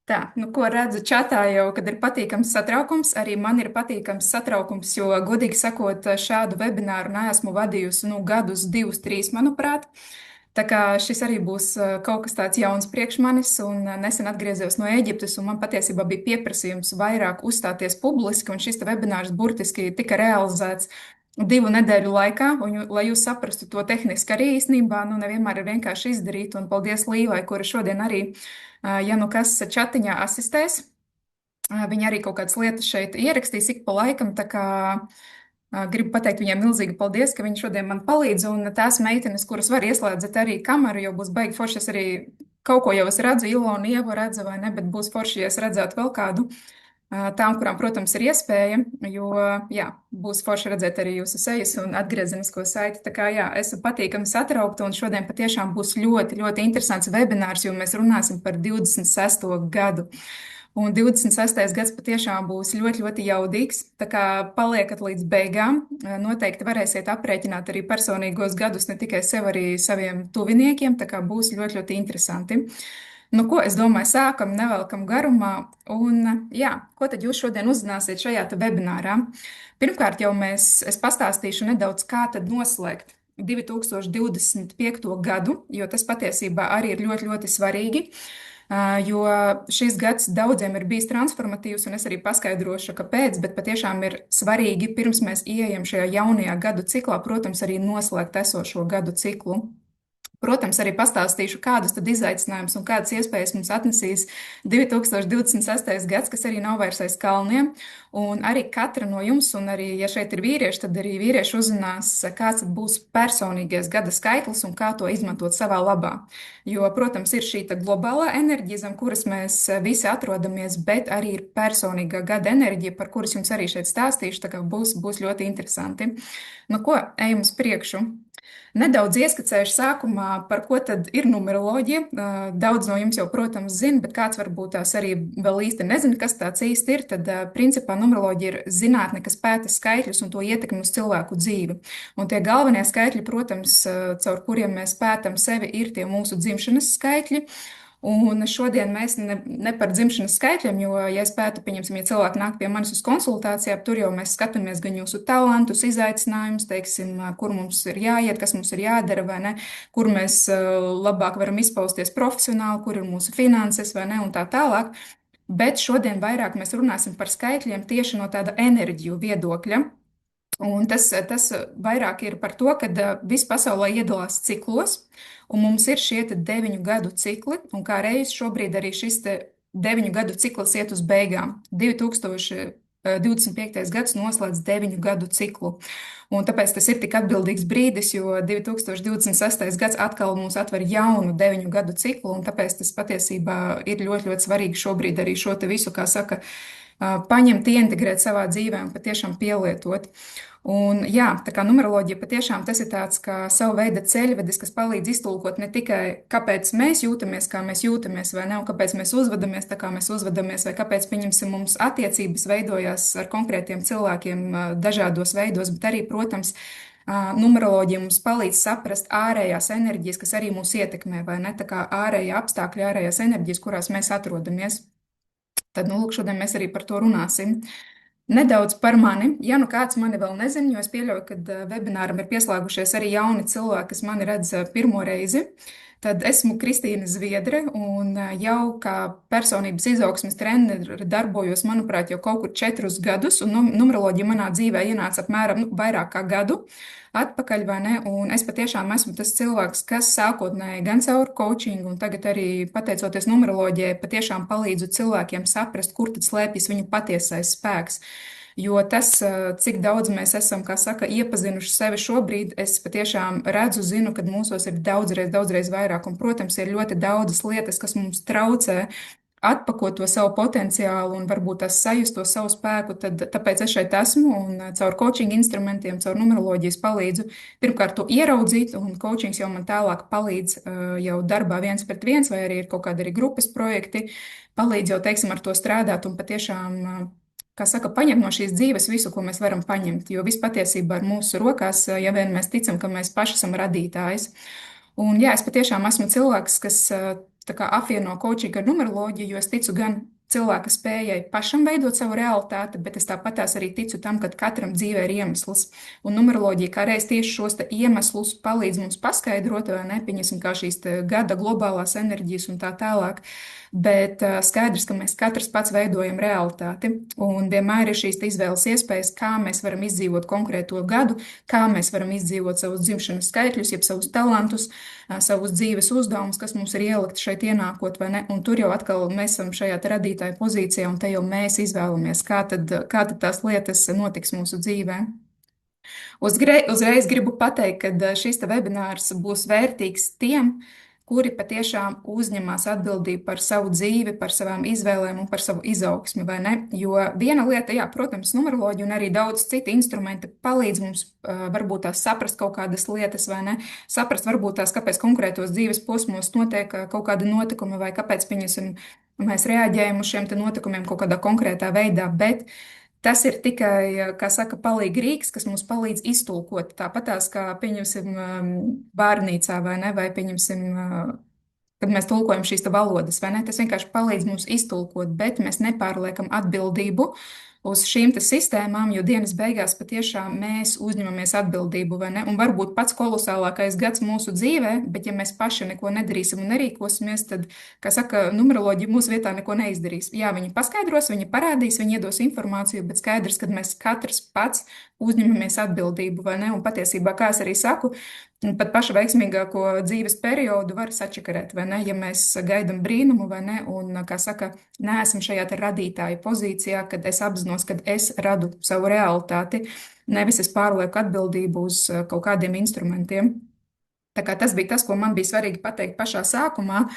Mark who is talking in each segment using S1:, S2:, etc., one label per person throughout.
S1: Tā, nu, ko redzu čatā jau, kad ir patīkams satraukums, arī man ir patīkams satraukums, jo, godīgi sakot, šādu webināru neesmu vadījusi, nu, gadus, divus, trīs, manuprāt. Tā kā šis arī būs kaut kas tāds jauns priekš manis, un nesen atgriezos no Ēģiptes, un man patiesībā bija pieprasījums vairāk uzstāties publiski, un šis te webinārs burtiski tika realizēts 2 nedēļu laikā, un, lai jūs saprastu to tehniski arī īstenībā, nu, nevienmēr ir vienkārši izdarīt, un paldies Līvai, kura šodien arī, ja nu kas čatiņā asistēs. Viņa arī kaut kādas lietas šeit ierakstīs ik pa laikam, tā kā gribu pateikt viņai milzīgi paldies, ka viņa šodien man palīdz, un tās meitenes, kuras var ieslēdzēt arī kameru, jo būs baigi forši, es arī kaut ko jau es redzu, Ilonu, Ievu redzu vai ne, bet būs forši, ja es redzētu vēl kādu. Tām, kurām, protams, ir iespēja, jo, jā, būs forši redzēt arī jūsu sejas un atgriezenisko saiti. Tā kā, jā, esmu patīkami satraukta, un šodien patiešām būs ļoti, ļoti interesants webinārs, jo mēs runāsim par 26. gadu. Un 26. gads patiešām būs ļoti, ļoti jaudīgs. Tā kā paliekat līdz beigām, noteikti varēsiet aprēķināt arī personīgos gadus ne tikai sev, arī saviem tuviniekiem. Tā kā būs ļoti, ļoti interesanti. Nu, ko es domāju, sākam, nevelkam garumā. Un, jā, ko tad jūs šodien uzzināsiet šajā te webinārā? Pirmkārt, jau es pastāstīšu nedaudz, kā tad noslēgt 2025. gadu, jo tas patiesībā arī ir ļoti, ļoti svarīgi. Jo šis gads daudziem ir bijis transformatīvs, un es arī paskaidrošu, kāpēc, bet patiešām ir svarīgi, pirms mēs ieejam šajā jaunajā gadu ciklā, protams, arī noslēgt esošo gadu ciklu. Protams, arī pastāstīšu, kādus tad izaicinājumus un kādas iespējas mums atnesīs 2026. gads, kas arī nav vairs aiz kalniem. Un arī katra no jums, un arī, ja šeit ir vīrieši, tad arī vīrieši uzzinās, kāds būs personīgais gada skaitlis un kā to izmantot savā labā. Jo, protams, ir šī globālā enerģija, zem kuras mēs visi atrodamies, bet arī ir personīgā gada enerģija, par kuras jums arī šeit stāstīšu, tā kā būs ļoti interesanti. Nu ko, ejam uz priekšu. Nedaudz ieskicējuši sākumā, par ko tad ir numeroloģija. Daudz no jums jau, protams, zina, bet kāds varbūt tās arī vēl īsti nezina, kas tāds īsti ir. Tad, principā, numeroloģija ir zinātne, kas pēta skaitļus un to ietekmi uz cilvēku dzīvi. Un tie galvenie skaitļi, protams, caur kuriem mēs pētam sevi, ir tie mūsu dzimšanas skaitļi. Un šodien mēs ne par dzimšanas skaitļiem, jo, ja es pētu, pieņemsim, ja cilvēki nāk pie manis uz konsultācijām, tur jau mēs skatāmies gan jūsu talantus, izaicinājumus, teiksim, kur mums ir jāiet, kas mums ir jādara, vai ne, kur mēs labāk varam izpausties profesionāli, kur ir mūsu finanses, vai ne, un tā tālāk. Bet šodien vairāk mēs runāsim par skaitļiem tieši no tāda enerģiju viedokļa. Un tas vairāk ir par to, ka viss pasaulē iedalās ciklos, un mums ir šie 9 gadu cikli, un kā reiz šobrīd arī šis 9 gadu cikls iet uz beigām. 2025. gads noslēdz 9 gadu ciklu. Un tāpēc tas ir tik atbildīgs brīdis, jo 2026. gads atkal mums atver jaunu 9 gadu ciklu, un tāpēc tas patiesībā ir ļoti, ļoti svarīgi šobrīd arī šo te visu, kā saka, paņemt, ieintegrēt savā dzīvē un patiešām pielietot. Un, jā, tā kā numeroloģija patiešām tas ir tāds kā sava veida ceļvedis, kas palīdz iztulkot ne tikai, kāpēc mēs jūtamies, kā mēs jūtamies, vai ne, un kāpēc mēs uzvedamies tā, kā mēs uzvedamies, vai kāpēc, pieņemsim, mums attiecības veidojās ar konkrētiem cilvēkiem dažādos veidos, bet arī, protams, numeroloģija mums palīdz saprast ārējās enerģijas, kas arī mūs ietekmē, vai ne, tā kā ārējā apstākļi, ārējās enerģijas, kurās mēs atrodamies. Tad, nu, lūk, šodien mēs arī par to runāsim. Nedaudz par mani. Ja nu kāds mani vēl nezina, jo es pieļauju, ka webināram ir pieslēgušies arī jauni cilvēki, kas mani redz pirmo reizi, tad esmu Kristīna Zviedre un jau kā personības izaugsmes treneri darbojos, manuprāt, jau kaut kur 4 gadus, un numeroloģija manā dzīvē ienāca apmēram vairāk kā gadu atpakaļ, vai ne? Un es patiešām esmu tas cilvēks, kas sākotnēji gan caur coachingu un tagad arī pateicoties numeroloģijai, patiešām palīdzu cilvēkiem saprast, kur tad slēpjas viņu patiesais spēks. Jo tas, cik daudz mēs esam, kā saka, iepazinuši sevi šobrīd, es patiešām redzu, zinu, ka mūsos ir daudzreiz vairāk. Un, protams, ir ļoti daudzas lietas, kas mums traucē atpakot to savu potenciālu un varbūt tas sajust to savu spēku, tad tāpēc es šeit esmu un caur coaching instrumentiem, caur numeroloģijas palīdzu pirmkārt to ieraudzīt, un coachings jau man tālāk palīdz jau darbā 1-pret-1, vai arī ir kaut kādi arī grupas projekti, palīdz jau, teiksim, ar to strādāt un patiešām, kā saka, paņemt no šīs dzīves visu, ko mēs varam paņemt, jo viss patiesībā ir mūsu rokās, ja vien mēs ticam, ka mēs paši esam radītājs. Un jā, es patiešām esmu cilvēks, kas tā kā apvieno coachingu ar numeroloģiju, jo es ticu gan cilvēka spējai pašam veidot savu realitāti, bet es tāpatās arī ticu tam, ka katram dzīvē ir iemesls. Un numeroloģija kā reiz tieši šos iemeslus palīdz mums paskaidrot, vai ne, pieņemsim, kā šīs gada globālās enerģijas un tā tālāk. Bet skaidrs, ka mēs katrs pats veidojam realitāti. Un vienmēr ir šīs izvēles iespējas, kā mēs varam izdzīvot konkrēto gadu, kā mēs varam izdzīvot savus dzimšanas skaitļus, jeb savus talantus, savus dzīves uzdevumus, kas mums ir ielikti šeit ienākot, vai ne? Un tur jau atkal mēs esam šajā radītāja pozīcijā, un te jau mēs izvēlamies, kā tad tās lietas notiks mūsu dzīvē. Uzreiz gribu pateikt, ka šis webinārs būs vērtīgs tiem, kuri patiešām uzņemās atbildību par savu dzīvi, par savām izvēlēm un par savu izaugsmi, vai ne? Jo viena lieta, jā, protams, numeroloģija un arī daudz citu instrumenti palīdz mums varbūt tās saprast kaut kādas lietas, vai ne? Saprast varbūt tās, kāpēc konkrētos dzīves posmos notiek kaut kādi notikumi, vai kāpēc, pieņemsim, mēs reaģējam uz šiem te notikumiem kaut kādā konkrētā veidā, bet tas ir tikai, kā saka, palīgi rīks, kas mums palīdz iztulkot. Tāpatās, kā pieņemsim bārnīcā vai ne, vai pieņemsim, kad mēs tulkojam šīs valodas, vai ne, tas vienkārši palīdz mums iztulkot, bet mēs nepārliekam atbildību uz šīm sistēmām, jo dienas beigās patiešām mēs uzņemamies atbildību, vai ne? Un varbūt pats kolosālākais gads mūsu dzīvē, bet ja mēs paši neko nedarīsim un nerīkosimies, tad, kā saka, numeroloģija mūsu vietā neko neizdarīs. Jā, viņi paskaidros, viņi parādīs, viņi iedos informāciju, bet skaidrs, ka mēs katrs pats uzņemamies atbildību, vai ne? Un patiesībā, kā es arī saku, pat pašu veiksmīgāko dzīves periodu var sačakarēt, vai ne? Ja mēs gaidām brīnumu, vai ne? Un, kā saka, neesam šajā radītāju pozīcijā, kad es apzinos, ka es radu savu realitāti, nevis es pārlieku atbildību uz kaut kādiem instrumentiem. Tā kā tas bija tas, ko man bija svarīgi pateikt pašā sākumā.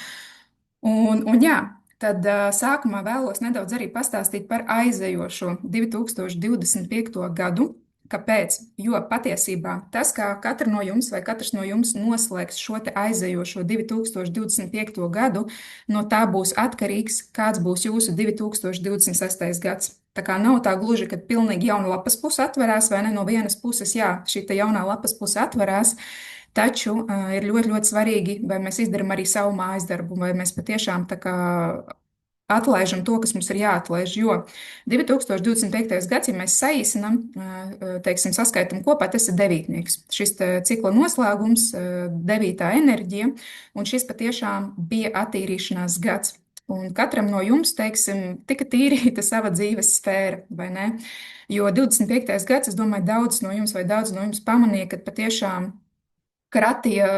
S1: Un jā, tad sākumā vēlos nedaudz arī pastāstīt par aizejošo 2025. gadu. Kāpēc? Jo patiesībā tas, kā katra no jums vai katrs no jums noslēgs šo aizejošo 2025. gadu, no tā būs atkarīgs, kāds būs jūsu 2026. gads. Tā kā nav tā gluži, ka pilnīgi jauna lapas puse atverās, vai ne? No vienas puses, jā, šī jaunā lapas puse atverās, taču ir ļoti, ļoti svarīgi, vai mēs izdarām arī savu mājas darbu, vai mēs patiešām tā kā atlaižam to, kas mums ir jāatlaiž, jo 2025. gads, ja mēs saīsinam, teiksim, saskaitam kopā, tas ir devītnieks. Šis cikla noslēgums, devītā enerģija, un šis patiešām bija attīrīšanās gads. Un katram no jums, teiksim, tika tīrīta sava dzīves sfēra, vai ne? Jo 25. gads, es domāju, daudz no jums pamanīja, ka patiešām kratīja,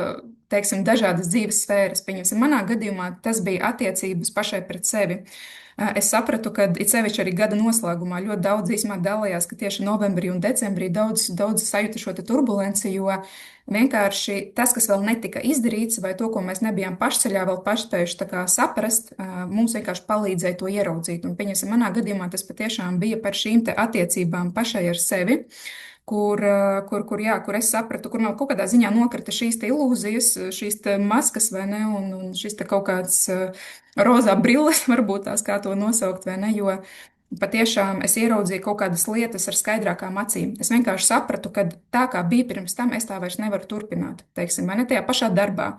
S1: teiksim, dažādas dzīves sfēras. Pieņemsim, manā gadījumā tas bija attiecības pašai pret sevi. Es sapratu, ka it sevišķi arī gada noslēgumā ļoti daudz īsumā dalījās, ka tieši novembrī un decembrī daudz sajuta šo turbulenci, jo vienkārši tas, kas vēl netika izdarīts, vai to, ko mēs nebijām pašceļā vēl pašspējuši tā kā saprast, mums vienkārši palīdzēja to ieraudzīt. Un, pieņemsim, manā gadījumā tas patiešām bija par šīm te attiecībām pašai ar sevi. Kur es sapratu, kur man kaut kādā ziņā nokrita šīs ilūzijas, šīs maskas, vai ne, un šis kaut kāds rozā brilles, varbūt tās kā to nosaukt, vai ne, jo patiešām es ieraudzīju kaut kādas lietas ar skaidrākām acīm. Es vienkārši sapratu, ka tā kā bija pirms tam, es tā vairs nevaru turpināt, teiksim, vai ne, tajā pašā darbā.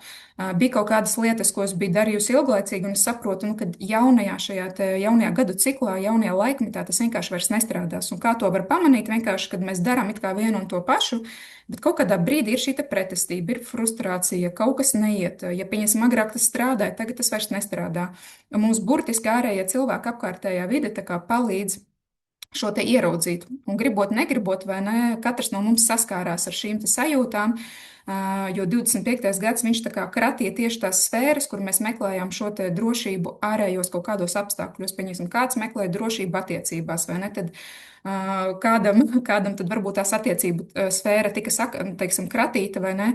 S1: Bija kaut kādas lietas, ko es biju darījusi ilglaicīgi, un es saprotu, ka jaunajā gadu ciklā, jaunajā laikmetā tas vienkārši vairs nestrādās. Un kā to var pamanīt, vienkārši, kad mēs darām it kā vienu un to pašu, bet kaut kādā brīdī ir šī pretestība, ir frustrācija, kaut kas neiet. Ja, pieņemsim, agrāk tas strādāja, tagad tas vairs nestrādā. Un mums burtiski ārējie cilvēki apkārtējā vide tā kā palīdz šo te ieraudzīt. Un gribot, negribot, vai ne, katrs no mums saskārās ar šīm te sajūtām, jo 25. gads viņš tā kā kratīja tieši tās sfēras, kur mēs meklējām šo te drošību ārējos kaut kādos apstākļos. Pieņemsim, kāds meklē drošību attiecībās, vai ne, tad kādam tad varbūt tās attiecību sfēra tika, teiksim, kratīta, vai ne,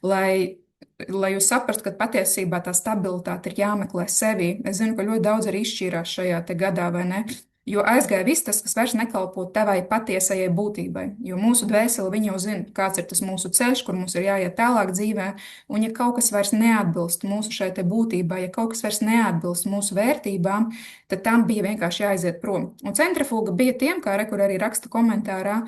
S1: lai jūs saprastu, ka patiesībā tā stabilitāte ir jāmeklē sevī. Es zinu, ka ļoti daudz arī izšķīrās šajā te gadā, vai ne? Jo aizgāja viss tas, kas vairs nekalpo tevai patiesajai būtībai. Jo mūsu dvēseli viņi jau zina, kāds ir tas mūsu ceļš, kur mums ir jāiet tālāk dzīvē. Un ja kaut kas vairs neatbilst mūsu šai te būtībai, ja kaut kas vairs neatbilst mūsu vērtībām, tad tam bija vienkārši jāaiziet prom. Un centrifuga bija tiem, kā rekur arī raksta komentārā,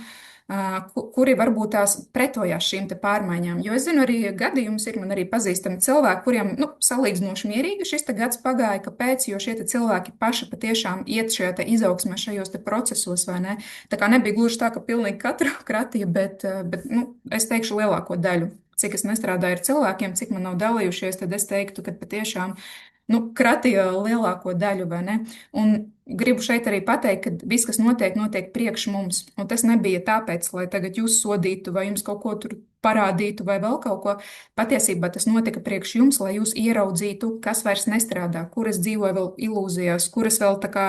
S1: kuri varbūt tās pretojās šīm te pārmaiņām. Jo es zinu, arī gadījums ir, man arī pazīstami cilvēki, kuriem, nu, salīdzinoši mierīgi šis te gads pagāja, kāpēc, jo šie te cilvēki paši patiešām iet šajā te izaugsmē, šajos te procesos, vai ne? Tā kā nebija gluži tā, ka pilnīgi katru kratīja, bet nu, es teikšu lielāko daļu. Cik es nestrādāju ar cilvēkiem, cik man nav dalījušies, tad es teiktu, ka patiešām nu, kratīja lielāko daļu, vai ne? Un gribu šeit arī pateikt, ka viss, kas notiek, notiek priekš mums. Un tas nebija tāpēc, lai tagad jūs sodītu vai jums kaut ko tur parādītu vai vēl kaut ko. Patiesībā tas notika priekš jums, lai jūs ieraudzītu, kas vairs nestrādā, kuras dzīvoja vēl ilūzijās, kuras vēl tā kā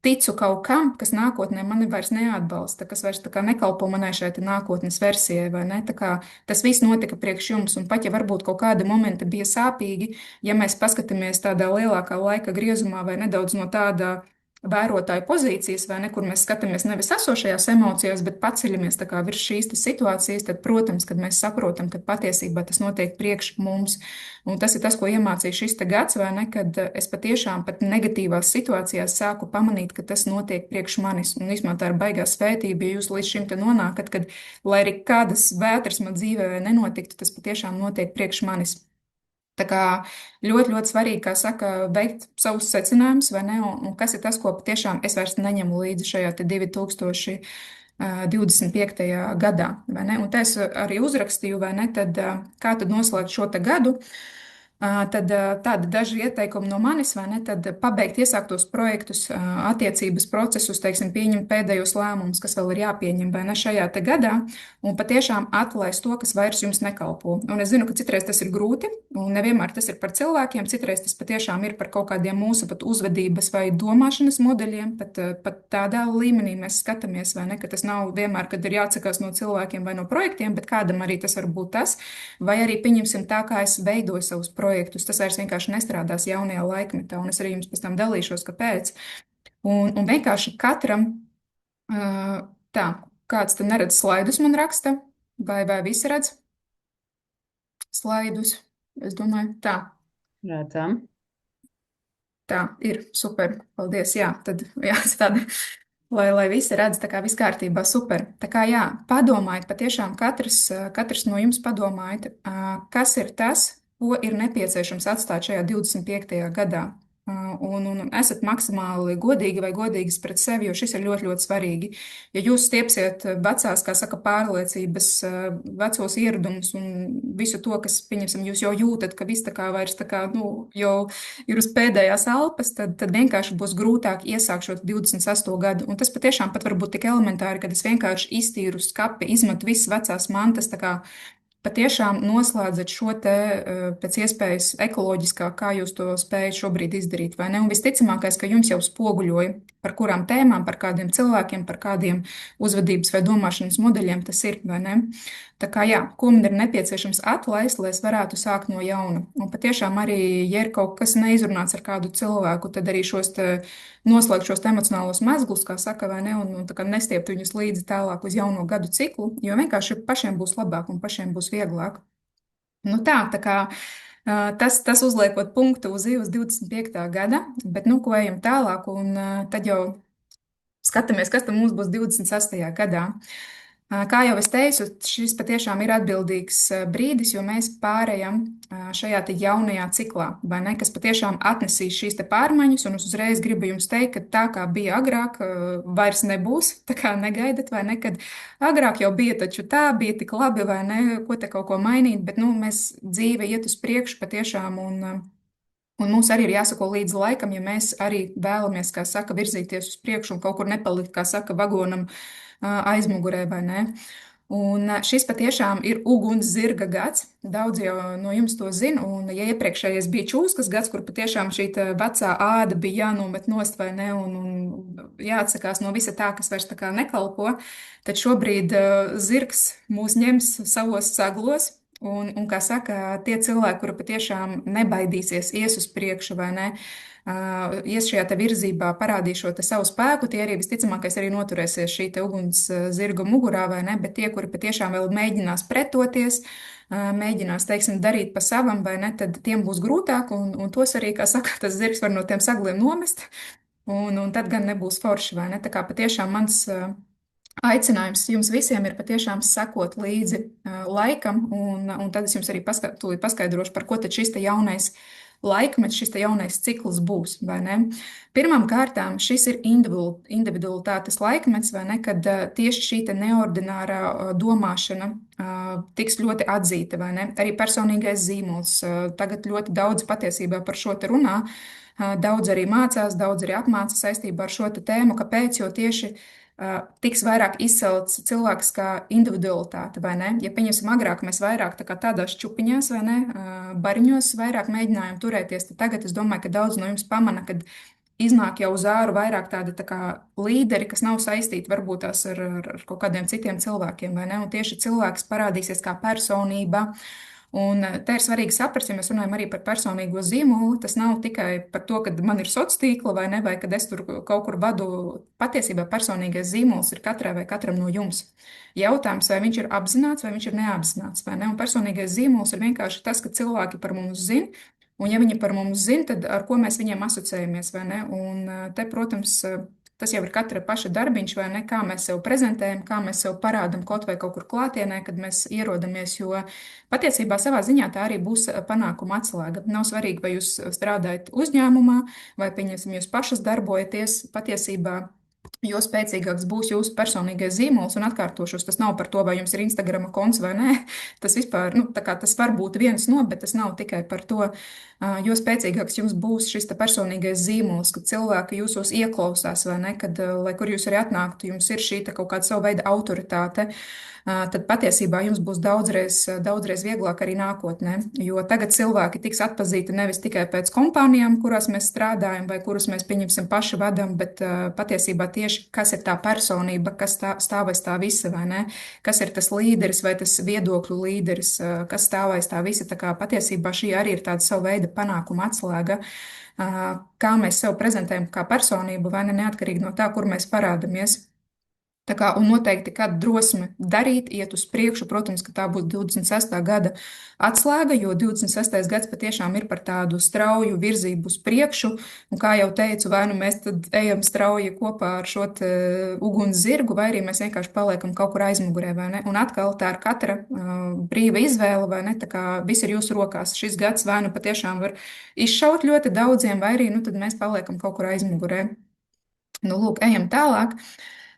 S1: ticu kaut kam, kas nākotnē mani vairs neatbalsta, kas vairs tā kā nekalpo manai šai te nākotnes versijai, vai ne? Tā kā tas viss notika priekš jums, un pat ja varbūt kaut kādi momenti bija sāpīgi, ja mēs paskatāmies tādā lielākā laika griezumā vai nedaudz no tāda vērotāja pozīcijas, vai ne, kur mēs skatāmies nevis esošajās emocijās, bet paceļamies tā kā virs šīs te situācijas, tad, protams, kad mēs saprotam, ka patiesībā tas notiek priekš mums. Un tas ir tas, ko iemācīja šis te gads, vai ne, kad es patiešām pat negatīvās situācijās sāku pamanīt, ka tas notiek priekš manis. Un īstenībā tā ir baigā svētība, ja jūs līdz šim te nonākat, kad, lai arī kādas vētras man dzīvē nenotiktu, tas patiešām notiek priekš manis. Tā kā ļoti, ļoti svarīgi, kā saka, veikt savus secinājumus, vai ne? Un kas ir tas, ko patiešām es vairs neņemu līdzi šajā 2025. gadā, vai ne? Un te es arī uzrakstīju, vai ne, tad kā tad noslēgt šo te gadu. Tad tādi daži ieteikumi no manis, vai ne? Tad pabeigt iesāktos projektus, attiecības procesus, teiksim, pieņemt pēdējos lēmumus, kas vēl ir jāpieņem, vai ne šajā te gadā, un patiešām atlaist to, kas vairs jums nekalpo. Un es zinu, ka citreiz tas ir grūti, un nevienmēr tas ir par cilvēkiem, citreiz tas patiešām ir par kaut kādiem mūsu pat uzvedības vai domāšanas modeļiem, pat tādā līmenī mēs skatāmies, vai ne, ka tas nav vienmēr, kad ir jāatsakās no cilvēkiem vai no projektiem, bet kādam arī tas var būt tas, vai arī pieņemsim tā, kā es veidoju savus projektus. Tas vairs vienkārši nestrādās jaunajā laikmetā, un es arī jums pēc tam dalīšos, kāpēc. Un vienkārši katram, tā, kāds te neredz slaidus, man raksta, vai visi redz slaidus? Es domāju, tā.
S2: Redzam.
S1: Tā ir super. Paldies. Jā, tad jā, tāda. Lai visi redz, tā kā viss kārtībā, super. Tā kā jā, padomājiet, patiešām katrs no jums padomājiet, kas ir tas, ko ir nepieciešams atstāt šajā 25. gadā. Un esat maksimāli godīgi vai godīgas pret sevi, jo šis ir ļoti, ļoti svarīgi. Ja jūs stiepsiet vecās, kā saka, pārliecības, vecos ieradumus un visu to, kas, pieņemsim, jūs jau jūtat, ka viss tā kā vairs tā kā, nu, jau ir uz pēdējās elpas, tad vienkārši būs grūtāk iesākt šo 28. gadu. Un tas patiešām pat var būt tik elementāri, kad es vienkārši iztīru skapi, izmetu visas vecās mantas, tā kā patiešām noslēdzat šo te pēc iespējas ekoloģiskāk, kā jūs to spējat šobrīd izdarīt, vai ne? Un visticamākais, ka jums jau spoguļoja, par kurām tēmām, par kādiem cilvēkiem, par kādiem uzvedības vai domāšanas modeļiem tas ir, vai ne? Tā kā jā, ko man ir nepieciešams atlaist, lai es varētu sākt no jauna. Un patiešām arī, ja ir kaut kas neizrunāts ar kādu cilvēku, tad arī noslēgt šos emocionālos mezglus, kā saka, vai ne, un tā kā nestiept viņus līdzi tālāk uz jauno gadu ciklu, jo vienkārši pašiem būs labāk un pašiem būs vieglāk. Nu tā kā tas uzliekot punktu uz 25. gada, bet nu ko ejam tālāk, un tad jau skatāmies, kas tad mums būs 26. gadā. Kā jau es teicu, šis patiešām ir atbildīgs brīdis, jo mēs pārējām šajā te jaunajā ciklā, vai ne, kas patiešām atnesīs šīs te pārmaiņas, un es uzreiz gribu jums teikt, ka tā kā bija agrāk, vairs nebūs, tā kā negaidat, vai ne, kad agrāk jau bija taču tā, bija tik labi, vai ne, ko te kaut ko mainīt, bet, nu, mēs dzīve iet uz priekšu patiešām, un mums arī ir jāsako līdz laikam, ja mēs arī vēlamies, kā saka, virzīties uz priekšu un kaut kur nepalikt, kā saka, vagonam aizmugurē, vai ne? Un šis patiešām ir uguns zirga gads. Daudz jau no jums to zina. Un, ja iepriekšējais bija čūskas gads, kur patiešām šī vecā āda bija jānomet nost, vai ne, un jāatsakās no visa tā, kas vairs tā kā nekalpo, tad šobrīd zirgs mūs ņems savos saglos. Un kā saka, tie cilvēki, kuri patiešām nebaidīsies, ies uz priekšu, vai ne, ies šajā te virzībā, parādīs šo te savu spēku, tie arī visticamākais arī noturēsies šī te uguns zirga mugurā, vai ne, bet tie, kuri patiešām vēl mēģinās pretoties, mēģinās, teiksim, darīt pa savam, vai ne, tad tiem būs grūtāk, un tos arī, kā saka, tas zirgs var no tiem sagliem nomest, un tad gan nebūs forši, vai ne, tā kā patiešām mans Aicinājums jums visiem ir patiešām sekot līdzi laikam, un tad es jums arī tūlīt paskaidrošu, par ko tad šis te jaunais laikmets, šis te jaunais cikls būs, vai ne? Pirmām kārtām šis ir individualitātes laikmets, vai ne, kad tieši šī te neordinārā domāšana tiks ļoti atzīta, vai ne? Arī personīgais zīmols. Tagad ļoti daudz patiesībā par šo te runā. Daudz arī mācās, daudz arī apmāca saistībā ar šo te tēmu. Kāpēc? Jo tieši tiks vairāk izcelts cilvēks kā individualitāte, vai ne? Ja pieņemsim, agrāk mēs vairāk tā kā tādās čupiņās, vai ne, bariņos vairāk mēģinājām turēties, tad tagad es domāju, ka daudz no jums pamana, kad iznāk jau uz āru vairāk tādi tā kā līderi, kas nav saistīti varbūt tās ar kaut kādiem citiem cilvēkiem, vai ne? Un tieši cilvēks parādīsies kā personība. Un te ir svarīgi saprast, ja mēs runājam arī par personīgo zīmolu, tas nav tikai par to, ka man ir sociālā tīkla vai ne, vai kad es tur kaut kur vadu. Patiesībā personīgais zīmols ir katrai vai katram no jums. Jautājums, vai viņš ir apzināts vai viņš ir neapzināts, vai ne? Un personīgais zīmols ir vienkārši tas, ka cilvēki par mums zina. Un ja viņi par mums zina, tad ar ko mēs viņiem asociējamies, vai ne? Un te, protams, tas jau ir katra paša darbiņš, vai ne? Kā mēs sev prezentējam, kā mēs sev parādam kaut vai kaut kur klātienē, kad mēs ierodamies, jo patiesībā savā ziņā tā arī būs panākuma atslēga. Nav svarīgi, vai jūs strādājat uzņēmumā, vai, pieņemsim, jūs pašas darbojaties patiesībā. Jo spēcīgāks būs jūsu personīgais zīmols, un atkārtošos, tas nav par to, vai jums ir Instagram konts vai nē. Tas vispār, nu, tā kā tas var būt viens no, bet tas nav tikai par to. Jo spēcīgāks jums būs šis personīgais zīmols, kad cilvēki jūsos ieklausās, vai ne, kad, lai kur jūs arī atnāktu, jums ir šī kaut kāda sava veida autoritāte, tad patiesībā jums būs daudzreiz vieglāk arī nākotnē. Jo tagad cilvēki tiks atpazīti nevis tikai pēc kompānijām, kurās mēs strādājam, vai kuras mēs pieņemsim paši vadam, bet patiesībā tieši kas ir tā personība, kas stāv aiz tā visa, vai ne? Kas ir tas līderis vai tas viedokļu līderis, kas stāv aiz tā visa. Tā kā patiesībā šī arī ir tāda sava veida panākuma atslēga. Kā mēs sev prezentējam kā personību, vai ne, neatkarīgi no tā, kur mēs parādamies. Tā kā, un noteikti kāda drosme darīt, iet uz priekšu, protams, ka tā būs 26. gada atslēga, jo 26. gads patiešām ir par tādu strauju virzību uz priekšu, un kā jau teicu, vai nu mēs tad ejam strauji kopā ar šo uguns zirgu, vai arī mēs vienkārši paliekam kaut kur aizmugurē, vai ne? Un atkal tā ir katra brīva izvēle, vai ne? Tā kā viss ir jūsu rokās. Šis gads vai nu patiešām var izšaut ļoti daudziem, vai arī, nu, tad mēs paliekam kaut kur aizmugurē. Nu, lūk, ejam tālāk.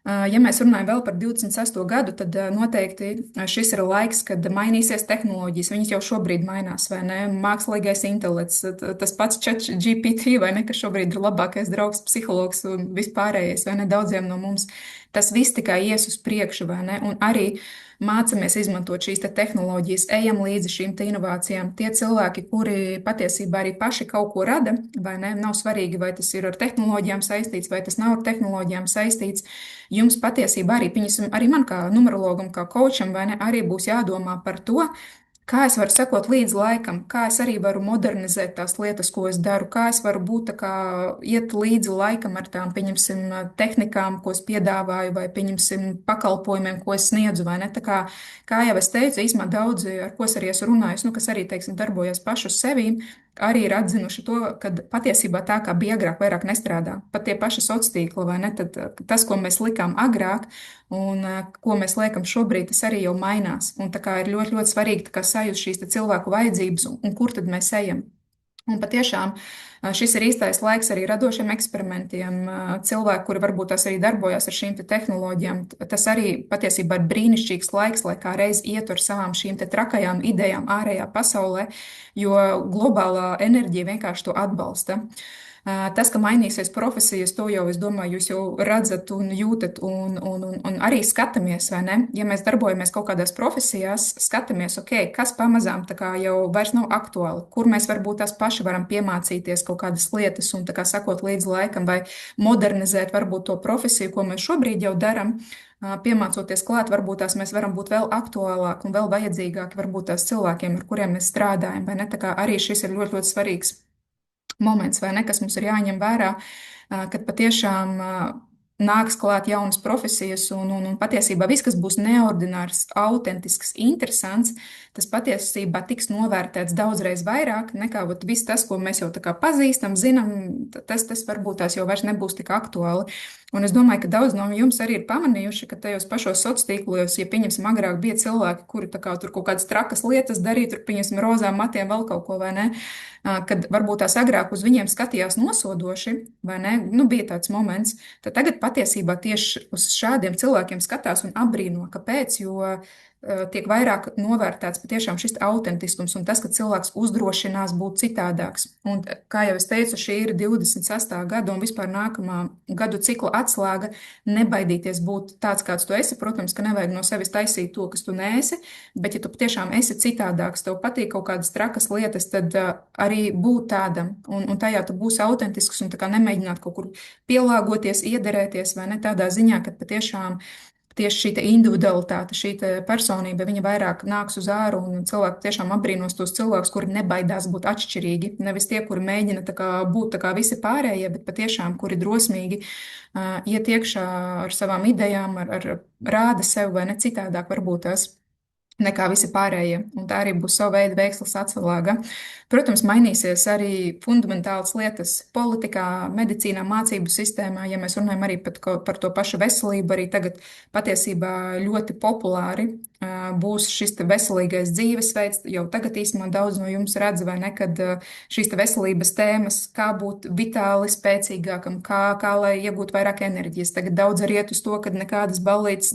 S1: Ja mēs runājam vēl par 26. gadu, tad noteikti šis ir laiks, kad mainīsies tehnoloģijas. Viņas jau šobrīd mainās, vai ne? Mākslīgais intelekts, tas pats ChatGPT, vai ne, kas šobrīd ir labākais draugs, psihologs un vispārējais, vai ne, daudziem no mums. Tas viss tikai ies uz priekšu, vai ne? Un arī mācāmies izmantot šīs te tehnoloģijas, ejam līdzi šīm te inovācijām. Tie cilvēki, kuri patiesībā arī paši kaut ko rada, vai ne, nav svarīgi, vai tas ir ar tehnoloģijām saistīts, vai tas nav ar tehnoloģijām saistīts. Jums patiesībā arī, pieņemsim, arī man kā numerologam, kā kočam, vai ne, arī būs jādomā par to, kā es varu sekot līdzi laikam, kā es arī varu modernizēt tās lietas, ko es daru, kā es varu būt tā kā iet līdzi laikam ar tām, pieņemsim, tehnikām, ko es piedāvāju, vai, pieņemsim, pakalpojumiem, ko es sniedzu, vai ne? Tā kā jau es teicu, īsumā daudzi, ar ko es arī esmu runājis, nu, kas arī, teiksim, darbojas pašu sevī, arī ir atzinuši to, ka patiesībā tā, kā bija agrāk, vairāk nestrādā. Pat tie paši sociālie tīkli, vai ne? Tad tas, ko mēs likām agrāk, un ko mēs liekam šobrīd, tas arī jau mainās. Un tā kā ir ļoti, ļoti svarīgi sajust šīs cilvēku vajadzības un kur tad mēs ejam. Un patiešām šis ir īstais laiks arī radošiem eksperimentiem. Cilvēki, kuri varbūt tās arī darbojas ar šīm te tehnoloģijām, tas arī patiesībā ir brīnišķīgs laiks, lai kā reiz ietu ar savām šīm te trakajām idejām ārējā pasaulē, jo globālā enerģija vienkārši to atbalsta. Tas, ka mainīsies profesijas, to jau, es domāju, jūs jau redzat un jūtat un arī skatāmies, vai ne? Ja mēs darbojamies kaut kādās profesijās, skatāmies, ok, kas pamazām tā kā jau vairs nav aktuāli, kur mēs varbūt tās paši varam piemācīties kaut kādas lietas un tā kā sakot līdz laikam vai modernizēt varbūt to profesiju, ko mēs šobrīd jau daram. Piemācoties klāt, varbūt tās mēs varam būt vēl aktuālāki un vēl vajadzīgāki varbūt tās cilvēkiem, ar kuriem mēs strādājam, vai ne? Tā kā arī šis ir ļoti, ļoti svarīgs moments, vai ne, kas mums ir jāņem vērā, kad patiešām nāks klāt jaunas profesijas, un patiesībā viss, kas būs neordinārs, autentisks, interesants, tas patiesībā tiks novērtēts daudzreiz vairāk nekā viss tas, ko mēs jau tā kā pazīstam, zinām, tas varbūt tās jau vairs nebūs tik aktuāli. Un es domāju, ka daudz no jums arī ir pamanījuši, ka tajos pašos sociālos tīklos, ja pieņemsim, agrāk bija cilvēki, kuri tā kā tur kaut kādas trakas lietas darīja, tur pieņemsim rozām matiem vēl kaut ko, vai ne? Kad varbūt tās agrāk uz viņiem skatījās nosodoši, vai ne? Nu, bija tāds moments, tad tagad patiesībā tieši uz šādiem cilvēkiem skatās un apbrīno, kāpēc, jo tiek vairāk novērtēts patiešām šis autentiskums un tas, ka cilvēks uzdrošinās būt citādāks. Un, kā jau es teicu, šī ir 26. gada un vispār nākamā gadu cikla atslēga nebaidīties būt tāds, kāds tu esi. Protams, ka nevajag no sevis taisīt to, kas tu neesi, bet ja tu patiešām esi citādāks, tev patīk kaut kādas trakas lietas, tad arī būt tādam un tajā tu būsi autentisks un tā kā nemēģināt kaut kur pielāgoties, iederēties vai ne tādā ziņā, ka patiešām tieši šī individualitāte, šī personība, viņa vairāk nāks uz āru un cilvēki tiešām apbrīnos tos cilvēkus, kuri nebaidās būt atšķirīgi. Nevis tie, kuri mēģina tā kā būt tā kā visi pārējie, bet patiešām, kuri drosmīgi iet iekšā ar savām idejām, rāda sev vai ne citādāk varbūt tas nekā visi pārējie. Un tā arī būs sava veida veiklas atslēga. Protams, mainīsies arī fundamentālas lietas politikā, medicīnā, mācību sistēmā. Ja mēs runājam arī par to pašu veselību, arī tagad patiesībā ļoti populāri būs šis veselīgais dzīvesveids. Jau tagad īstenībā daudz no jums redz, vai ne, kad šīs veselības tēmas, kā būt vitāli spēcīgākam, kā lai iegūtu vairāk enerģijas. Tagad daudz arī iet uz to, ka nekādas ballītes,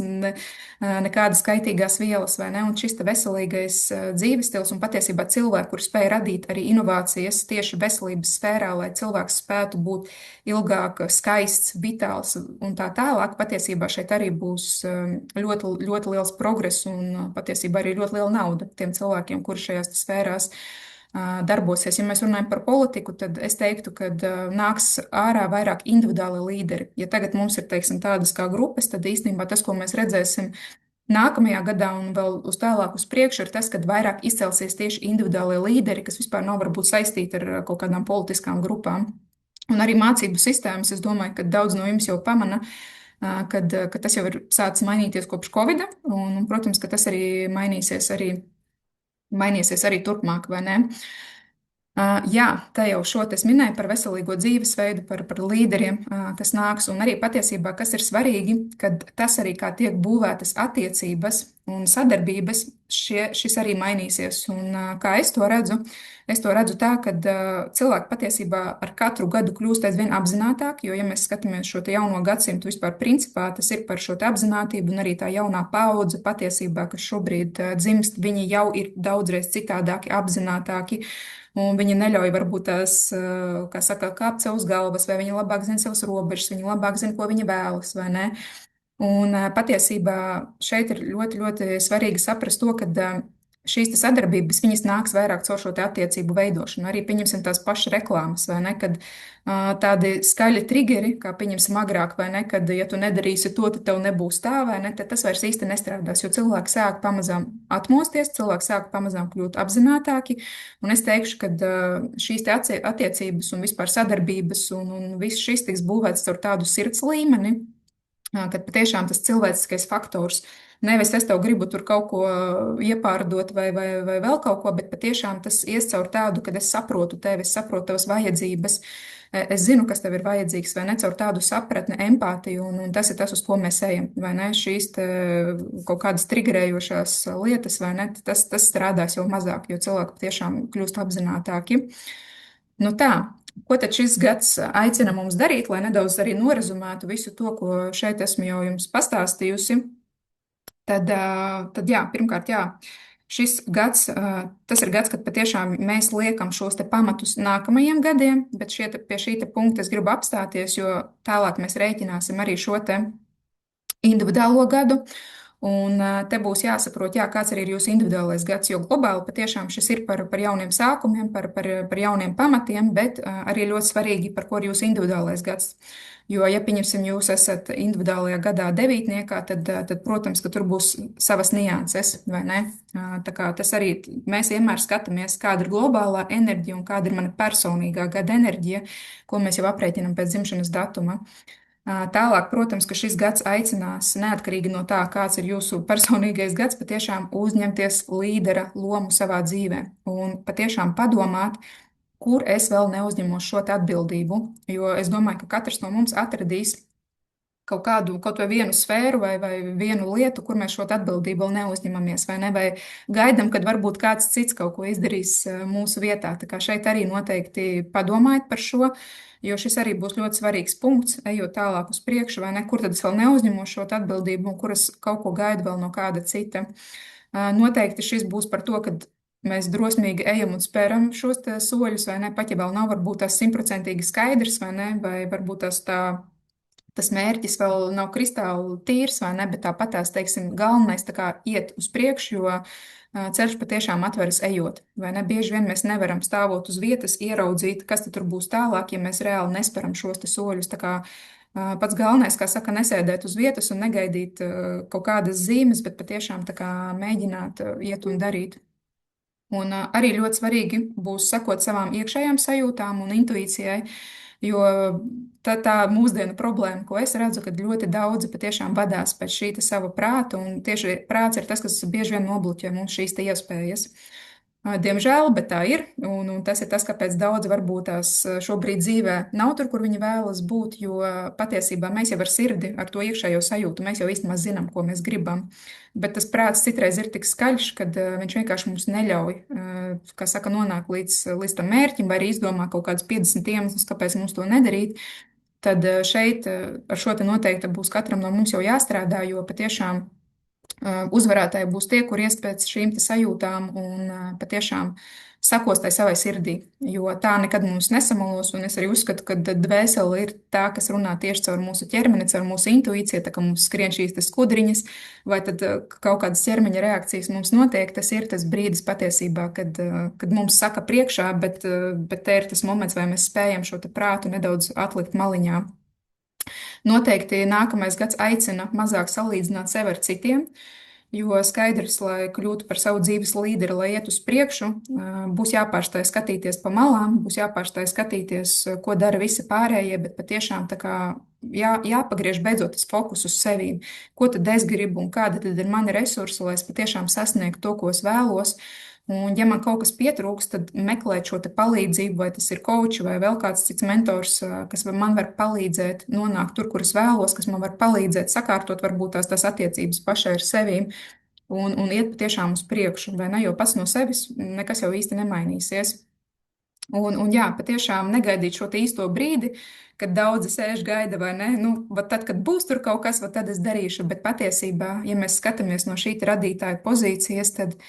S1: nekādas kaitīgās vielas, vai ne, un šis veselīgais dzīves stils un patiesībā cilvēki, kur spēj radīt arī inovācijas tieši veselības sfērā, lai cilvēks spētu būt ilgāk skaists, vitāls un tā tālāk, patiesībā šeit arī būs ļoti, ļoti liels progress un patiesībā arī ļoti liela nauda tiem cilvēkiem, kuri šajās sfērās darbosies. Ja mēs runājam par politiku, tad es teiktu, ka nāks ārā vairāk individuāli līderi. Ja tagad mums ir, teiksim, tādas kā grupas, tad īstenībā tas, ko mēs redzēsim nākamajā gadā un vēl uz tālāk uz priekšu, ir tas, ka vairāk izcelsies tieši individuālie līderi, kas vispār nav varbūt saistīti ar kaut kādām politiskām grupām. Un arī mācību sistēmas, es domāju, ka daudz no jums jau pamana, kad tas jau ir sācis mainīties kopš Covid, un, protams, ka tas arī mainīsies arī turpmāk, vai ne? Jā, tā jau šo es minēju par veselīgo dzīvesveidu, par līderiem, kas nāks. Un arī patiesībā, kas ir svarīgi, kad tas arī kā tiek būvētas attiecības un sadarbības, šis arī mainīsies. Un kā es to redzu tā, ka cilvēki patiesībā ar katru gadu kļūst aizvien apzinātāki, jo, ja mēs skatāmies šo jauno gadsimtu vispār principā, tas ir par šo apzinātību un arī tā jaunā paudze patiesībā, kas šobrīd dzimst, viņi jau ir daudzreiz citādāki, apzinātāki. Un viņi neļauj varbūt tās, kā saka, kāpt sev uz galvas, vai viņi labāk zina savas robežas, viņi labāk zina, ko viņi vēlas, vai ne. Un patiesībā šeit ir ļoti, ļoti svarīgi saprast to, ka šīs sadarbības, viņas nāks vairāk caur šo attiecību veidošanu. Arī pieņemsim tās pašas reklāmas, vai ne, kad tādi skaļi triggeri, kā pieņemsim agrāk, vai ne, kad ja tu nedarīsi to, tad tev nebūs tā, vai ne, tad tas vairs īsti nestrādās, jo cilvēki sāk pamazām atmosties, cilvēki sāk pamazām kļūt apzinātāki, un es teikšu, ka šīs attiecības un vispār sadarbības un viss šis tiks būvēts caur tādu sirds līmeni, kad patiešām tas cilvēciskais faktors, nevis es tev gribu tur kaut ko iepārdot vai vēl kaut ko, bet patiešām tas ies caur tādu, kad es saprotu tevi, es saprotu tavas vajadzības, es zinu, kas tev ir vajadzīgs, vai ne, caur tādu sapratni, empātiju, un tas ir tas, uz ko mēs ejam, vai ne, šīs kaut kādas triggerējošās lietas, vai ne, tas strādās jau mazāk, jo cilvēki patiešām kļūst apzinātāki. Nu tā. Ko tad šis gads aicina mums darīt, lai nedaudz arī norazumētu visu to, ko šeit esmu jau jums pastāstījusi? Tad jā, pirmkārt, jā, šis gads, tas ir gads, kad patiešām mēs liekam šos pamatus nākamajiem gadiem, bet pie šī punkta es gribu apstāties, jo tālāk mēs rēķināsim arī šo individuālo gadu. Un te būs jāsaprot, kāds arī ir jūsu individuālais gads, jo globāli patiešām šis ir par jauniem sākumiem, par jauniem pamatiem, bet arī ļoti svarīgi, par ko ir jūsu individuālais gads. Jo, ja, pieņemsim, jūs esat individuālajā gadā devītniekā, tad, protams, ka tur būs savas nianses, vai ne? Tā kā tas arī mēs vienmēr skatāmies, kāda ir globālā enerģija un kāda ir mana personīgā gada enerģija, ko mēs jau aprēķinam pēc dzimšanas datuma. Tālāk, protams, ka šis gads aicinās neatkarīgi no tā, kāds ir jūsu personīgais gads, patiešām uzņemties līdera lomu savā dzīvē un patiešām padomāt, kur es vēl neuzņemos šo te atbildību. Jo es domāju, ka katrs no mums atradīs kaut kādu, kaut vai vienu sfēru vai vienu lietu, kur mēs šo te atbildību vēl neuzņemamies, vai ne, vai gaidām, kad varbūt kāds cits kaut ko izdarīs mūsu vietā. Tā kā šeit arī noteikti padomājiet par šo, jo šis arī būs ļoti svarīgs punkts, ejot tālāk uz priekšu, vai ne, kur tad es vēl neuzņemos šo te atbildību un kur es kaut ko gaidu vēl no kāda cita. Noteikti šis būs par to, ka mēs drosmīgi ejam un spēram šos te soļus, vai ne, pat ja vēl nav varbūt tas simtprocentīgi skaidrs, vai ne, vai varbūt tas mērķis vēl nav kristāli tīrs, vai ne, bet tāpat tās, teiksim, galvenais tā kā iet uz priekšu, jo ceļš patiešām atveras ejot, vai ne? Bieži vien mēs nevaram stāvot uz vietas, ieraudzīt, kas tad tur būs tālāk, ja mēs reāli nesperam šos te soļus. Tā kā pats galvenais, kā saka, nesēdēt uz vietas un negaidīt kaut kādas zīmes, bet patiešām tā kā mēģināt iet un darīt. Un arī ļoti svarīgi būs sekot savām iekšējām sajūtām un intuīcijai, jo tā mūsdienu problēma, ko es redzu, kad ļoti daudzi patiešām vadās pēc šī te sava prāta, un tieši prāts ir tas, kas bieži vien nobloķē mums šīs te iespējas. Diemžēl, bet tā ir, un tas ir tas, kāpēc daudzi varbūt tās šobrīd dzīvē nav tur, kur viņi vēlas būt, jo patiesībā mēs jau ar sirdi, ar to iekšējo sajūtu, mēs jau īstenībā zinām, ko mēs gribam. Bet tas prāts citreiz ir tik skaļš, ka viņš vienkārši mums neļauj, kā saka, nonākt līdz tam mērķim, vai arī izdomā kaut kādus 50 iemeslus, kāpēc mums to nedarīt. Tad šeit ar šo te noteikti būs katram no mums jau jāstrādā, jo patiešām uzvarētāji būs tie, kur ies pēc šīm te sajūtām un patiešām sakos tai savai sirdī, jo tā nekad mums nesamalos, un es arī uzskatu, ka dvēsele ir tā, kas runā tieši caur mūsu ķermeni, caur mūsu intuīciju, tā kā mums skrien šīs te skudriņas, vai tad kaut kādas ķermeņa reakcijas mums notiek, tas ir tas brīdis patiesībā, kad mums saka priekšā, bet te ir tas moments, vai mēs spējam šo te prātu nedaudz atlikt maliņā. Noteikti nākamais gads aicina mazāk salīdzināt sevi ar citiem, jo skaidrs, lai kļūtu par savu dzīves līderi, lai iet uz priekšu, būs jāpārstāj skatīties pa malām, būs jāpārstāj skatīties, ko dara visi pārējie, bet patiešām tā kā jāpagriež beidzot tas fokus uz sevi. Ko tad es gribu un kāda tad ir mani resursi, lai es patiešām sasniegtu to, ko es vēlos. Un, ja man kaut kas pietrūks, tad meklēt šo palīdzību, vai tas ir koči vai vēl kāds cits mentors, kas man var palīdzēt nonākt tur, kur es vēlos, kas man var palīdzēt sakārtot varbūt tās attiecības pašai ar sevi un iet patiešām uz priekšu, vai ne, jo pats no sevis nekas jau īsti nemainīsies. Un jā, patiešām negaidīt šo īsto brīdi, kad daudzi sēž gaida vai ne, nu, tad, kad būs tur kaut kas, tad es darīšu, bet patiesībā, ja mēs skatāmies no šī radītāja pozīcijas, tad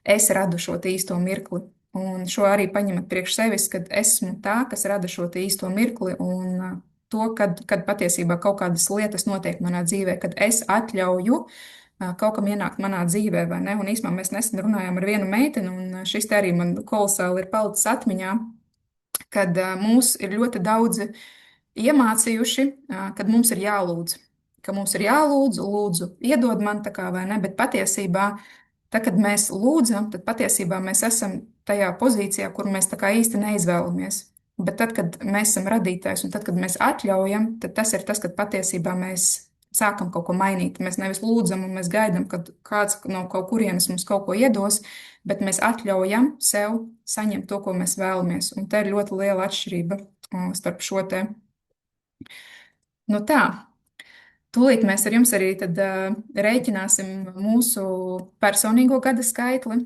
S1: es radu šo īsto mirkli. Un šo arī paņemat priekš sevis, kad esmu tā, kas rada šo īsto mirkli un to, kad patiesībā kaut kādas lietas notiek manā dzīvē, kad es atļauju kaut kam ienākt manā dzīvē, vai ne? Un īstenībā mēs nesen runājām ar vienu meiteni, un šis te arī man kolosāli ir palicis atmiņā, kad mūs ir ļoti daudzi iemācījuši, kad mums ir jālūdz. Ka mums ir jālūdz, lūdzu, iedod man tā kā vai ne, bet patiesībā, tad, kad mēs lūdzam, tad patiesībā mēs esam tajā pozīcijā, kur mēs tā kā īsti neizvēlamies. Bet tad, kad mēs esam radītājs un tad, kad mēs atļaujam, tad tas ir tas, kad patiesībā mēs sākam kaut ko mainīt. Mēs nevis lūdzam un mēs gaidām, kad kāds no kaut kurienes mums kaut ko iedos, bet mēs atļaujam sev saņemt to, ko mēs vēlamies. Un te ir ļoti liela atšķirība starp šo te. Nu tā, tūlīt mēs ar jums arī tad rēķināsim mūsu personīgo gada skaitli,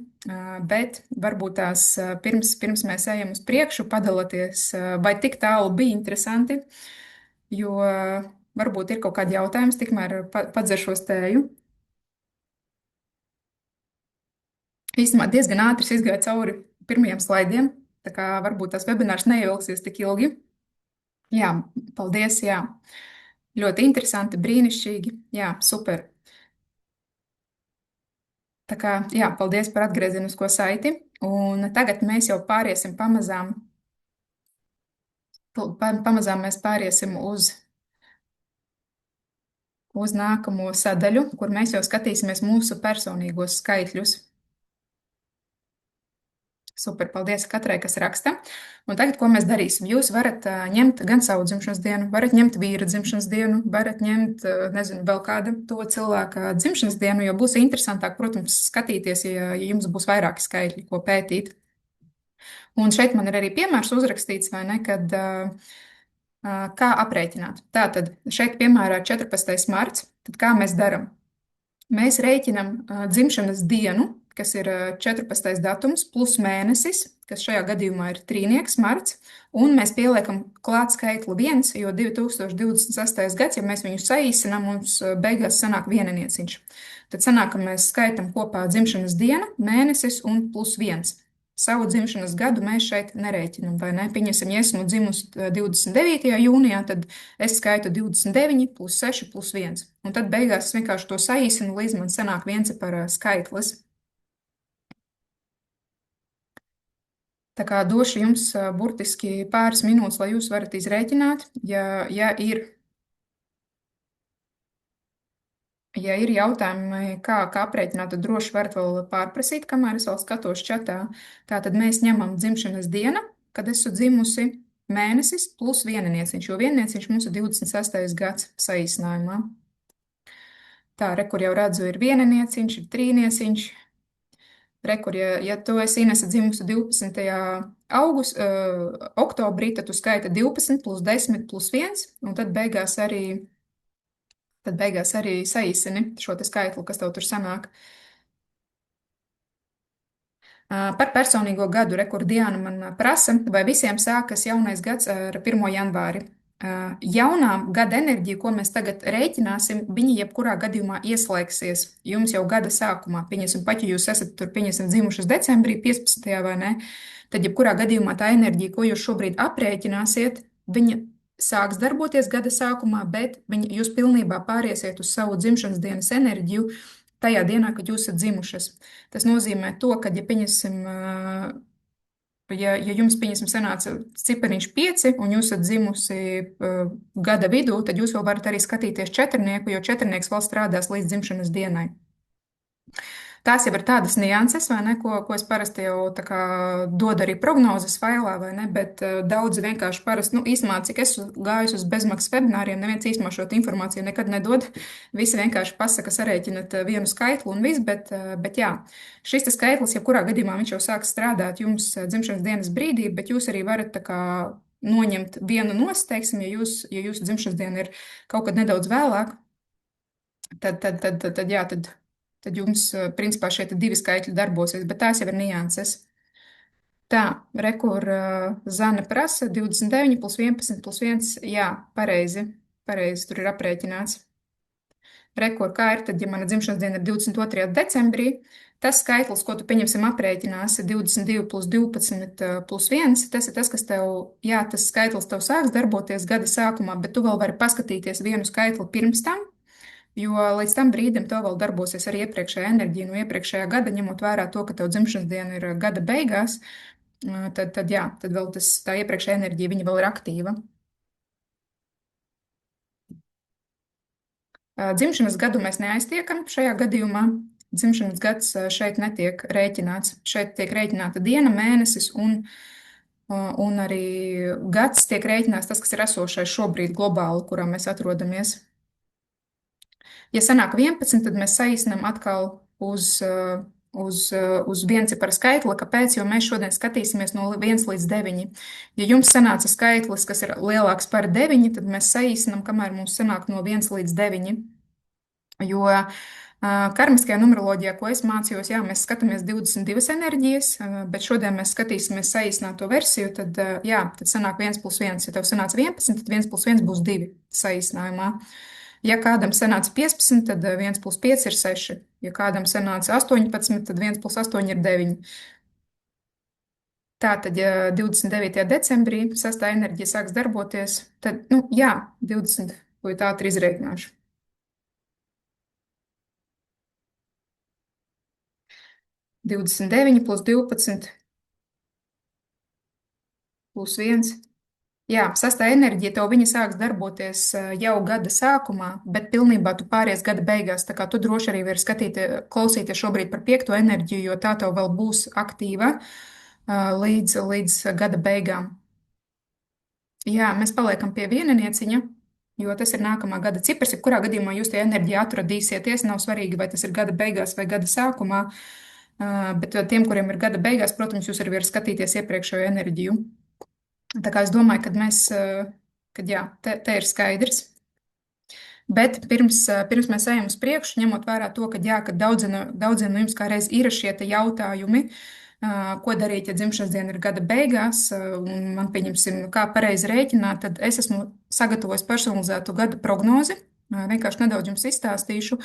S1: bet varbūt tās pirms mēs ejam uz priekšu, padaloties, vai tik tālu bija interesanti, jo varbūt ir kaut kādi jautājums, tikmēr padzeršos tēju. Īstenībā diezgan ātri izgāja cauri pirmajiem slaidiem, tā kā varbūt tās webinārs neilgsies tik ilgi. Jā, paldies, jā. Ļoti interesanti, brīnišķīgi, jā, super. Tā kā, jā, paldies par atgriezenisko saiti. Un tagad mēs jau pāriesim pamazām mēs pāriesim uz nākamo sadaļu, kur mēs jau skatīsimies mūsu personīgos skaitļus. Super, paldies katrai, kas raksta. Un tagad, ko mēs darīsim? Jūs varat ņemt gan savu dzimšanas dienu, varat ņemt vīra dzimšanas dienu, varat ņemt, nezinu, vēl kāda to cilvēka dzimšanas dienu, jo būs interesantāk, protams, skatīties, ja jums būs vairāki skaitļi, ko pētīt. Un šeit man ir arī piemērs uzrakstīts, vai ne, kad kā aprēķināt. Tātad šeit piemērā 14. marts, tad kā mēs darām? Mēs rēķinam dzimšanas dienu, kas ir 14. datums, plus mēnesis, kas šajā gadījumā ir trīnieks, marts, un mēs pieliekam klāt skaitli 1, jo 2026. gads, ja mēs viņu saīsinām, mums beigās sanāk vieninieciņš. Tad sanāk, ka mēs skaitam kopā dzimšanas diena, mēnesis un plus 1. Savu dzimšanas gadu mēs šeit nerēķinam, vai ne? Pieņemsim, ja esmu dzimusi 29. jūnijā, tad es skaitu 29 plus 6 plus 1. Un tad beigās es vienkārši to saīsinu, līdz man sanāk viens par skaitlis. Tā kā došu jums burtiski pāris minūtes, lai jūs varat izrēķināt, ja ir jautājumi, kā aprēķināt, tad droši varat vēl pārprasīt, kamēr es vēl skatos čatā. Tātad mēs ņemam dzimšanas dienu, kad esmu dzimusi, mēnesis plus vieninieciņš, jo vieninieciņš mums ir 26. gads saīsinājumā. Tā, re, kur jau redzu, ir vieninieciņš, ir trīnieciņš. Re, kur, ja tu esi Inese dzimusi 12. Oktobrī, tad tu skaita 12 plus 10 plus 1, un tad beigās arī saīsini šo te skaitli, kas tev tur sanāk. Par personīgo gadu, kur Diana man prasa, vai visiem sākas jaunais gads ar 1. janvāri. Jaunā gada enerģija, ko mēs tagad rēķināsim, viņi jebkurā gadījumā ieslēgsies jums jau gada sākumā. Pieņemsim, pat ja jūs esat tur, pieņemsim, dzimušas decembrī, 15. vai ne, tad jebkurā gadījumā tā enerģija, ko jūs šobrīd aprēķināsiet, viņa sāks darboties gada sākumā, bet jūs pilnībā pāriesiet uz savu dzimšanas dienas enerģiju tajā dienā, kad jūs esat dzimušas. Tas nozīmē to, ka, ja pieņemsim, ja jums, pieņemsim, sanāca cipariņš 5 un jūs esat dzimusi gada vidū, tad jūs vēl varat arī skatīties četrnieku, jo četrnieks vēl strādās līdz dzimšanas dienai. Tās jau ir tādas nianses, vai ne, ko es parasti jau tā kā dodu arī prognozes failā, vai ne, bet daudzi vienkārši parasti, īsumā, cik es gājusi uz bezmaksas webināriem, neviens īsumā šo informāciju nekad nedod. Visi vienkārši pasaka, sarēķinat vienu skaitli un viss, bet jā, šis te skaitlis, ja kurā gadījumā viņš jau sāks strādāt jums dzimšanas dienas brīdī, bet jūs arī varat tā kā noņemt vienu nost, teiksim, ja jūsu dzimšanas diena ir kaut kad nedaudz vēlāk, tad jums, principā, šeit divi skaitļi darbosies, bet tās jau ir nianses. Tā, re, kur Zana prasa 29 plus 11 plus 1, jā, pareizi, tur ir aprēķināts. Re, kur kā ir, tad, ja mana dzimšanas diena ir 22. decembrī, tas skaitlis, ko tu, pieņemsim, aprēķināsi, 22 plus 12 plus 1, tas ir tas, kas tev, jā, tas skaitlis tev sāks darboties gada sākumā, bet tu vēl vari paskatīties vienu skaitli pirms tam, jo līdz tam brīdim tev vēl darbosies arī iepriekšējā enerģija no iepriekšējā gada, ņemot vērā to, ka tev dzimšanas diena ir gada beigās, tad vēl tā iepriekšējā enerģija, viņa vēl ir aktīva. Dzimšanas gadu mēs neaiztiekam šajā gadījumā. Dzimšanas gads šeit netiek rēķināts. Šeit tiek rēķināta diena, mēnesis un arī gads tiek rēķināts tas, kas ir esošais šobrīd globāli, kurā mēs atrodamies. Ja sanāk 11, tad mēs saīsinām atkal uz viencipara skaitli. Kāpēc? Jo mēs šodien skatīsimies no 1 līdz 9. Ja jums sanāca skaitlis, kas ir lielāks par 9, tad mēs saīsinām, kamēr mums sanāk no 1 līdz 9. Jo karmiskajā numeroloģijā, ko es mācījos, jā, mēs skatāmies 22 enerģijas, bet šodien mēs skatīsimies saīsināto versiju, tad sanāk 1 plus 1. Ja tev sanāca 11, tad 1 plus 1 būs 2 saīsinājumā. Ja kādam sanāca 15, tad 1 plus 5 ir 6. Ja kādam sanāca 18, tad 1 plus 8 ir 9. Tātad, ja 29. decembrī sastā enerģija sāks darboties, tad, 20, ko tā ātri izreikināšu. 29 plus 12 plus 1. Jā, sastā enerģija tev viņa sāks darboties jau gada sākumā, bet pilnībā tu pāries gada beigās. Tā kā tu droši arī vari klausīties šobrīd par 5. enerģiju, jo tā tev vēl būs aktīva. līdz gada beigām. Jā, mēs paliekam pie vienanieciņa, jo tas ir nākamā gada cipars. Jebkurā gadījumā jūs tie enerģiju atradīsieties. Nav svarīgi, vai tas ir gada beigās vai gada sākumā. Bet tiem, kuriem ir gada beigās, protams, jūs arī varat skatīties iepriekšējo enerģiju. Tā kā es domāju, ka kad jā, te ir skaidrs. Bet pirms mēs ejam uz priekšu, ņemot vērā to, ka, jā, ka daudziem no jums kādreiz ir šie te jautājumi, ko darīt, ja dzimšanas diena ir gada beigās, un man pieņemsim, kā pareizi rēķināt, tad es esmu sagatavojis personalizētu gada prognozi. Vienkārši nedaudz jums izstāstīšu,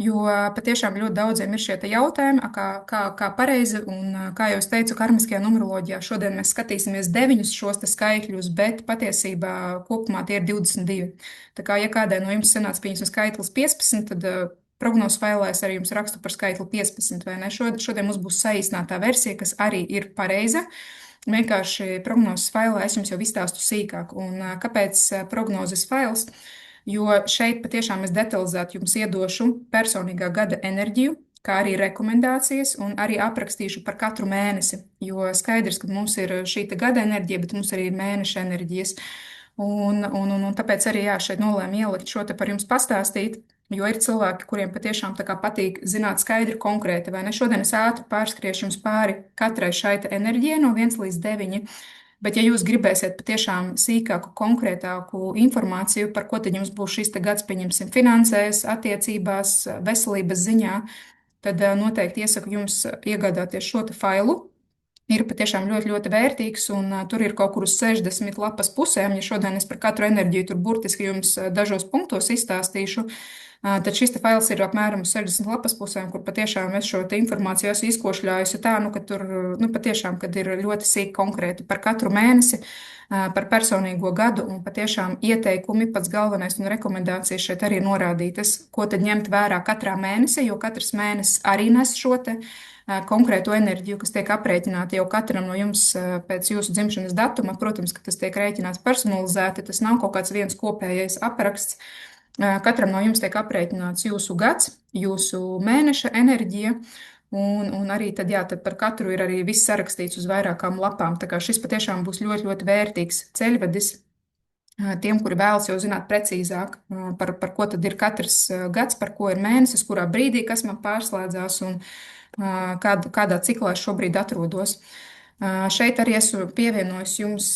S1: jo patiešām ļoti daudziem ir šie te jautājumi, kā pareizi, un kā jau es teicu, karmiskajā numeroloģijā šodien mēs skatīsimies 9 šos te skaitļus, bet patiesībā kopumā tie ir 22. Tā kā, ja kādai no jums sanāca pieņemsim skaitlis 15, tad prognozes failā es arī jums rakstu par skaitli 15, vai ne? Šodien mums būs saīsinātā versija, kas arī ir pareiza. Vienkārši prognozes failā es jums jau izstāstu sīkāk. Un kāpēc prognozes fails? Jo šeit patiešām es detalizēti jums iedošu personīgā gada enerģiju, kā arī rekomendācijas, un arī aprakstīšu par katru mēnesi. Jo skaidrs, ka mums ir šī gada enerģija, bet mums arī ir mēneša enerģijas. Un tāpēc arī jā, šeit nolēmu ielikt šo te par jums pastāstīt. Jo ir cilvēki, kuriem patiešām tā kā patīk zināt skaidri, konkrēti, vai ne? Šodien es ātri pārskriešu jums pāri katrai šai enerģijai no 1 līdz 9. Bet, ja jūs gribēsiet patiešām sīkāku, konkrētāku informāciju, par ko tad jums būs šis gads, pieņemsim, finansēs, attiecībās, veselības ziņā, tad noteikti iesaku jums iegādāties šo te failu. Ir patiešām ļoti, ļoti vērtīgs, un tur ir kaut kur uz 60 lapas pusēm. Ja šodien es par katru enerģiju tur burtiski jums dažos punktos izstāstīšu, tad šis te fails ir apmēram uz 60 lapas pusēm, kur patiešām es šo te informāciju esmu izkošļājusi tā, ka tur, patiešām, kad ir ļoti sīk konkrēti par katru mēnesi, par personīgo gadu, un patiešām ieteikumi, pats galvenais un rekomendācijas šeit arī norādītas, ko tad ņemt vērā katrā mēnesī, jo katrs mēnesis arī nes šo te konkrēto enerģiju, kas tiek aprēķināta jau katram no jums pēc jūsu dzimšanas datuma. Protams, ka tas tiek rēķināts personalizēti, tas nav kaut kāds viens kopējais apraksts. Katram no jums tiek aprēķināts jūsu gads, jūsu mēneša enerģija, un arī tad, jā, tad par katru ir arī viss sarakstīts uz vairākām lapām. Tā kā šis patiešām būs ļoti, ļoti vērtīgs ceļvedis tiem, kuri vēlas jau zināt precīzāk, par ko tad ir katrs gads, par ko ir mēnesis, kurā brīdī, kas man pārslēdzās un kādā ciklā es šobrīd atrodos. Šeit arī esmu pievienojis jums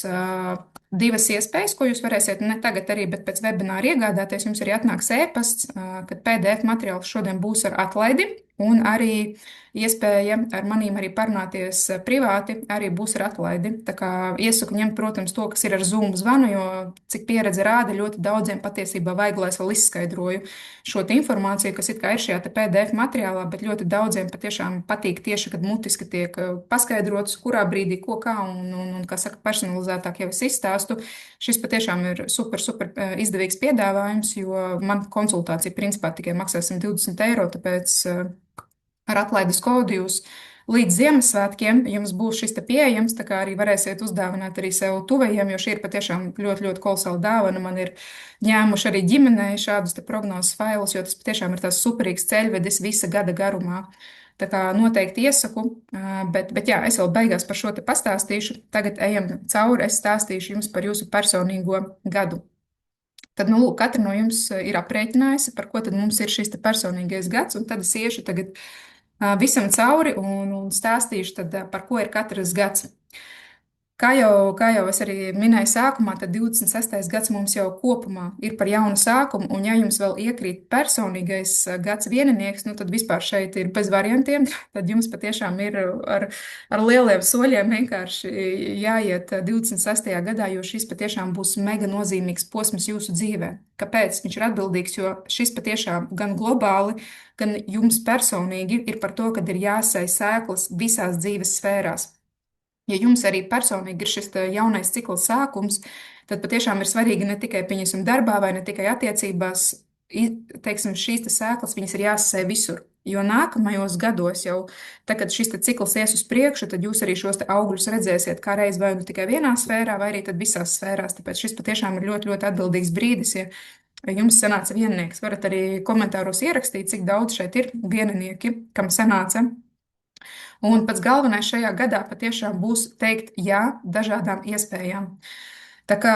S1: divas iespējas, ko jūs varēsiet ne tagad arī, bet pēc webināra iegādāties. Jums arī atnāks e-pasts, kad PDF materiāls šodien būs ar atlaidi, un arī iespēja ar manīm arī parunāties privāti, arī būs ar atlaidi. Tā kā iesaku ņemt, protams, to, kas ir ar Zoom zvanu, jo, cik pieredze rāda, ļoti daudziem patiesībā vajag, lai es vēl izskaidroju šo informāciju, kas it kā ir šajā PDF materiālā, bet ļoti daudziem patiešām patīk tieši, kad mutiski tiek paskaidrots, kurā brīdī, ko kā, un kā saka, personalizētāk jau es izstāstu. Šis patiešām ir super izdevīgs piedāvājums, jo man konsultācija principā tikai maksā 120 eiro, tāpēc ar atlaides kodu jūs līdz Ziemassvētkiem jums būs šis te pieejams, tā kā arī varēsiet uzdāvināt arī sev tuvajiem, jo šī ir patiešām ļoti, ļoti kolosāla dāvana. Man ir ņēmuši arī ģimenei šādus te prognozes failus, jo tas patiešām ir tās superīgs ceļvedis visa gada garumā. Tā kā noteikti iesaku, bet jā, es vēl beigās par šo te pastāstīšu. Tagad ejam cauri, es stāstīšu jums par jūsu personīgo gadu. Tad, lūk, katra no jums ir aprēķinājusi, par ko tad mums ir šis te personīgais gads, un tad es iešu tagad visam cauri un stāstīšu, tad, par ko ir katrs gads. Kā jau es arī minēju sākumā, tad 26. gads mums jau kopumā ir par jaunu sākumu, un ja jums vēl iekrīt personīgais gads vieninieks, tad vispār šeit ir bez variantiem, tad jums patiešām ir ar lieliem soļiem vienkārši jāiet 26. gadā, jo šis patiešām būs mega nozīmīgs posms jūsu dzīvē. Kāpēc? Viņš ir atbildīgs, jo šis patiešām gan globāli, gan jums personīgi ir par to, kad ir jāsēj sēklas visās dzīves sfērās. Ja jums arī personīgi ir šis jaunais cikla sākums, tad patiešām ir svarīgi ne tikai pieņemsim darbā vai ne tikai attiecībās, teiksim, šīs sēklas, viņas ir jāsasēj visur. Jo nākamajos gados jau, tad, kad šis cikls ies uz priekšu, tad jūs arī šos augļus redzēsiet kā reiz vai nu tikai vienā sfērā, vai arī tad visās sfērās. Tāpēc šis patiešām ir ļoti, ļoti atbildīgs brīdis, ja jums sanāca viennieks. Varat arī komentāros ierakstīt, cik daudz šeit ir vieninieki, kam sanāca. Un pats galvenais šajā gadā patiešām būs teikt jā dažādām iespējām. Tā kā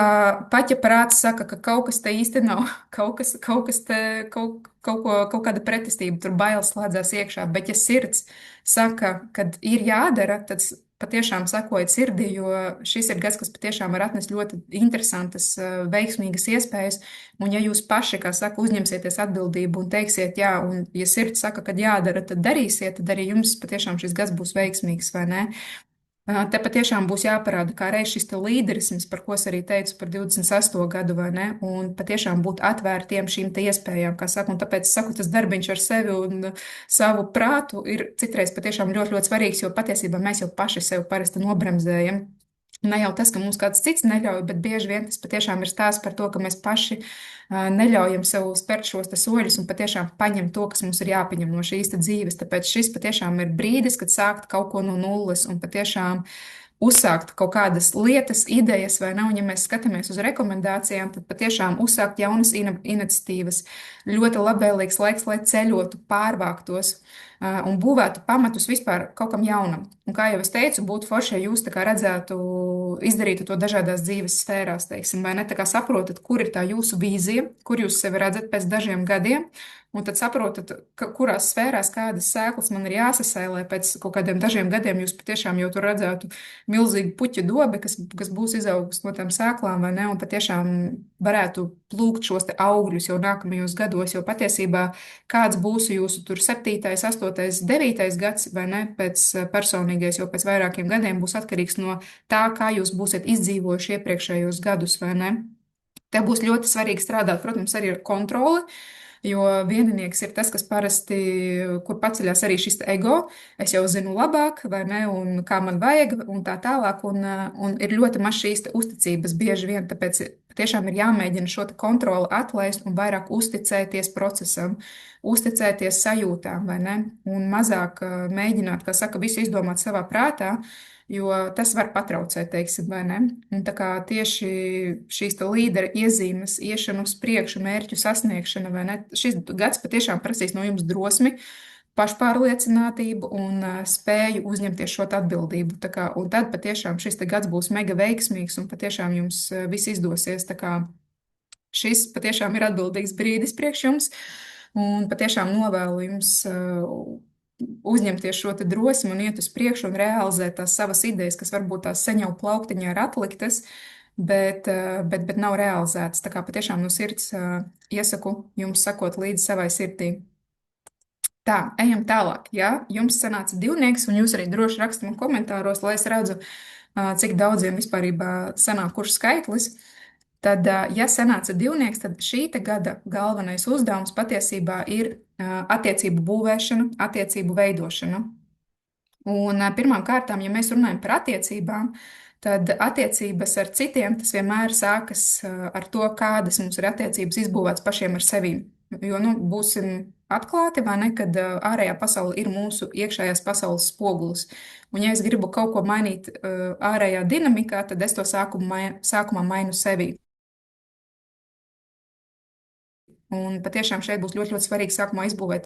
S1: pat ja prāts saka, ka kaut kas te īsti nav, kaut kas te, kaut kāda pretestība, tur bailes slēdzās iekšā, bet ja sirds saka, ka ir jādara, tad patiešām sekojiet sirdī, jo šis ir gads, kas patiešām var atnest ļoti interesantas, veiksmīgas iespējas. Un ja jūs paši, kā saka, uzņemsieties atbildību un teiksiet jā, un ja sirds saka, ka jādara, tad darīsiet, tad arī jums patiešām šis gads būs veiksmīgs, vai ne? Te patiešām būs jāparāda, kā reiz šis te līderisms, par ko es arī teicu par 28. gadu, vai ne? Un patiešām būt atvērtiem šīm te iespējām, kā saka, un tāpēc es saku, tas darbiņš ar sevi un savu prātu ir citreiz patiešām ļoti, ļoti svarīgs, jo patiesībā mēs jau paši sevi parasti nobremzējam. Ne jau tas, ka mums kāds cits neļauj, bet bieži vien tas patiešām ir stāsts par to, ka mēs paši neļaujam sev spērt šos te soļus un patiešām paņemt to, kas mums ir jāpaņem no šīs te dzīves. Tāpēc šis patiešām ir brīdis, kad sākt kaut ko no nulles un patiešām uzsākt kaut kādas lietas, idejas, vai nav. Un, ja mēs skatāmies uz rekomendācijām, tad patiešām uzsākt jaunas iniciatīvas. Ļoti labvēlīgs laiks, lai ceļotu, pārvāktos un būvētu pamatus vispār kaut kam jaunam. Un, kā jau es teicu, būtu forši, ja jūs tā kā redzētu, izdarītu to dažādās dzīves sfērās, teiksim, vai ne? Tā kā saprotat, kur ir tā jūsu vīzija, kur jūs sevi redzat pēc dažiem gadiem. Un tad saprotat, kurās sfērās kādas sēklas man ir jāsasēj, lai pēc kaut kādiem dažiem gadiem jūs patiešām jau tur redzētu milzīgu puķu dobi, kas būs izaugusi no tām sēklām, vai ne? Un patiešām varētu plūkt šos te augļus jau nākamajos gados, jo patiesībā kāds būs jūsu tur 7., 8., 9. gads, vai ne? Pēc personīgais jau pēc vairākiem gadiem būs atkarīgs no tā, kā jūs būsiet izdzīvojuši iepriekšējos gadus, vai ne? Te būs ļoti svarīgi strādāt, protams, arī ar kontroli. Jo vieninieks ir tas, kas parasti, kur paceļās arī šis ego, es jau zinu labāk, vai ne, un kā man vajag, un tā tālāk, un ir ļoti maz šīs te uzticības bieži vien, tāpēc tiešām ir jāmēģina šo te kontroli atlaist un vairāk uzticēties procesam, uzticēties sajūtām, vai ne, un mazāk mēģināt, kā saka, visu izdomāt savā prātā, jo tas var patraucēt, teiksim, vai ne? Un tā kā tieši šīs te līdera iezīmes, iešana uz priekšu, mērķu sasniegšana, vai ne? Šis gads patiešām prasīs no jums drosmi, pašpārliecinātību un spēju uzņemties šo atbildību. Tā kā, un tad patiešām šis te gads būs mega veiksmīgs un patiešām jums viss izdosies. Tā kā šis patiešām ir atbildīgs brīdis priekš jums un patiešām novēlu jums uzņemties šo te drosmi un iet uz priekšu un realizēt tās savas idejas, kas varbūt tās sen jau plauktiņā ir atliktas, bet nav realizētas. Tā kā patiešām no sirds iesaku jums sakot līdzi savai sirdī. Tā, ejam tālāk. Ja jums sanāca divnieks, un jūs arī droši rakstat man komentāros, lai es redzu, cik daudziem vispārībā sanāk kurš skaitlis, tad, ja sanāca divnieks, tad šī te gada galvenais uzdevums patiesībā ir attiecību būvēšana, attiecību veidošana. Un pirmām kārtām, ja mēs runājam par attiecībām, tad attiecības ar citiem tas vienmēr sākas ar to, kādas mums ir attiecības izbūvētas pašiem ar sevi. Jo, nu, būsim atklāti, vai ne, kad ārējā pasaule ir mūsu iekšējās pasaules spogulis. Un, ja es gribu kaut ko mainīt ārējā dinamikā, tad es to sākumā mainu sevi. Un patiešām šeit būs ļoti, ļoti svarīgi sākumā izbūvēt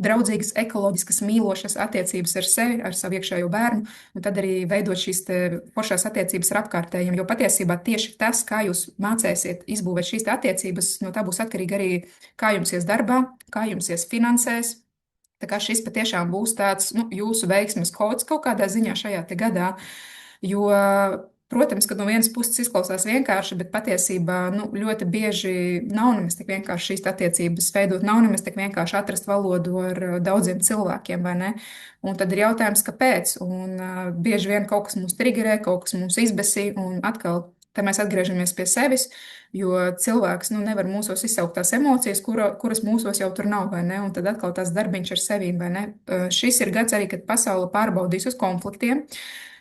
S1: draudzīgas, ekoloģiskas, mīlošas attiecības ar sevi, ar savu iekšējo bērnu, un tad arī veidot šīs foršās attiecības ar apkārtējiem. Jo patiesībā tieši tas, kā jūs mācēsiet izbūvēt šīs attiecības, no tā būs atkarīgi arī, kā jums ies darbā, kā jums ies finansēs. Tā kā šis patiešām būs tāds, nu, jūsu veiksmes kods kaut kādā ziņā šajā te gadā, jo protams, ka no vienas puses izklausās vienkārši, bet patiesībā nu, ļoti bieži nav nemaz tik vienkārši šīs attiecības veidot, nav nemaz tik vienkārši atrast valodu ar daudziem cilvēkiem, vai ne? Un tad ir jautājums, kāpēc? Un bieži vien kaut kas mūs triggerē, kaut kas mūs izbesī, un atkal te mēs atgriežamies pie sevis, jo cilvēks nu, nevar mūsos izsaukt tās emocijas, kuras mūsos jau tur nav, vai ne? Un tad atkal tās darbiņš ar sevīm, vai ne? Šis ir gads arī, kad pasaule pārbaudīs uz konfliktiem.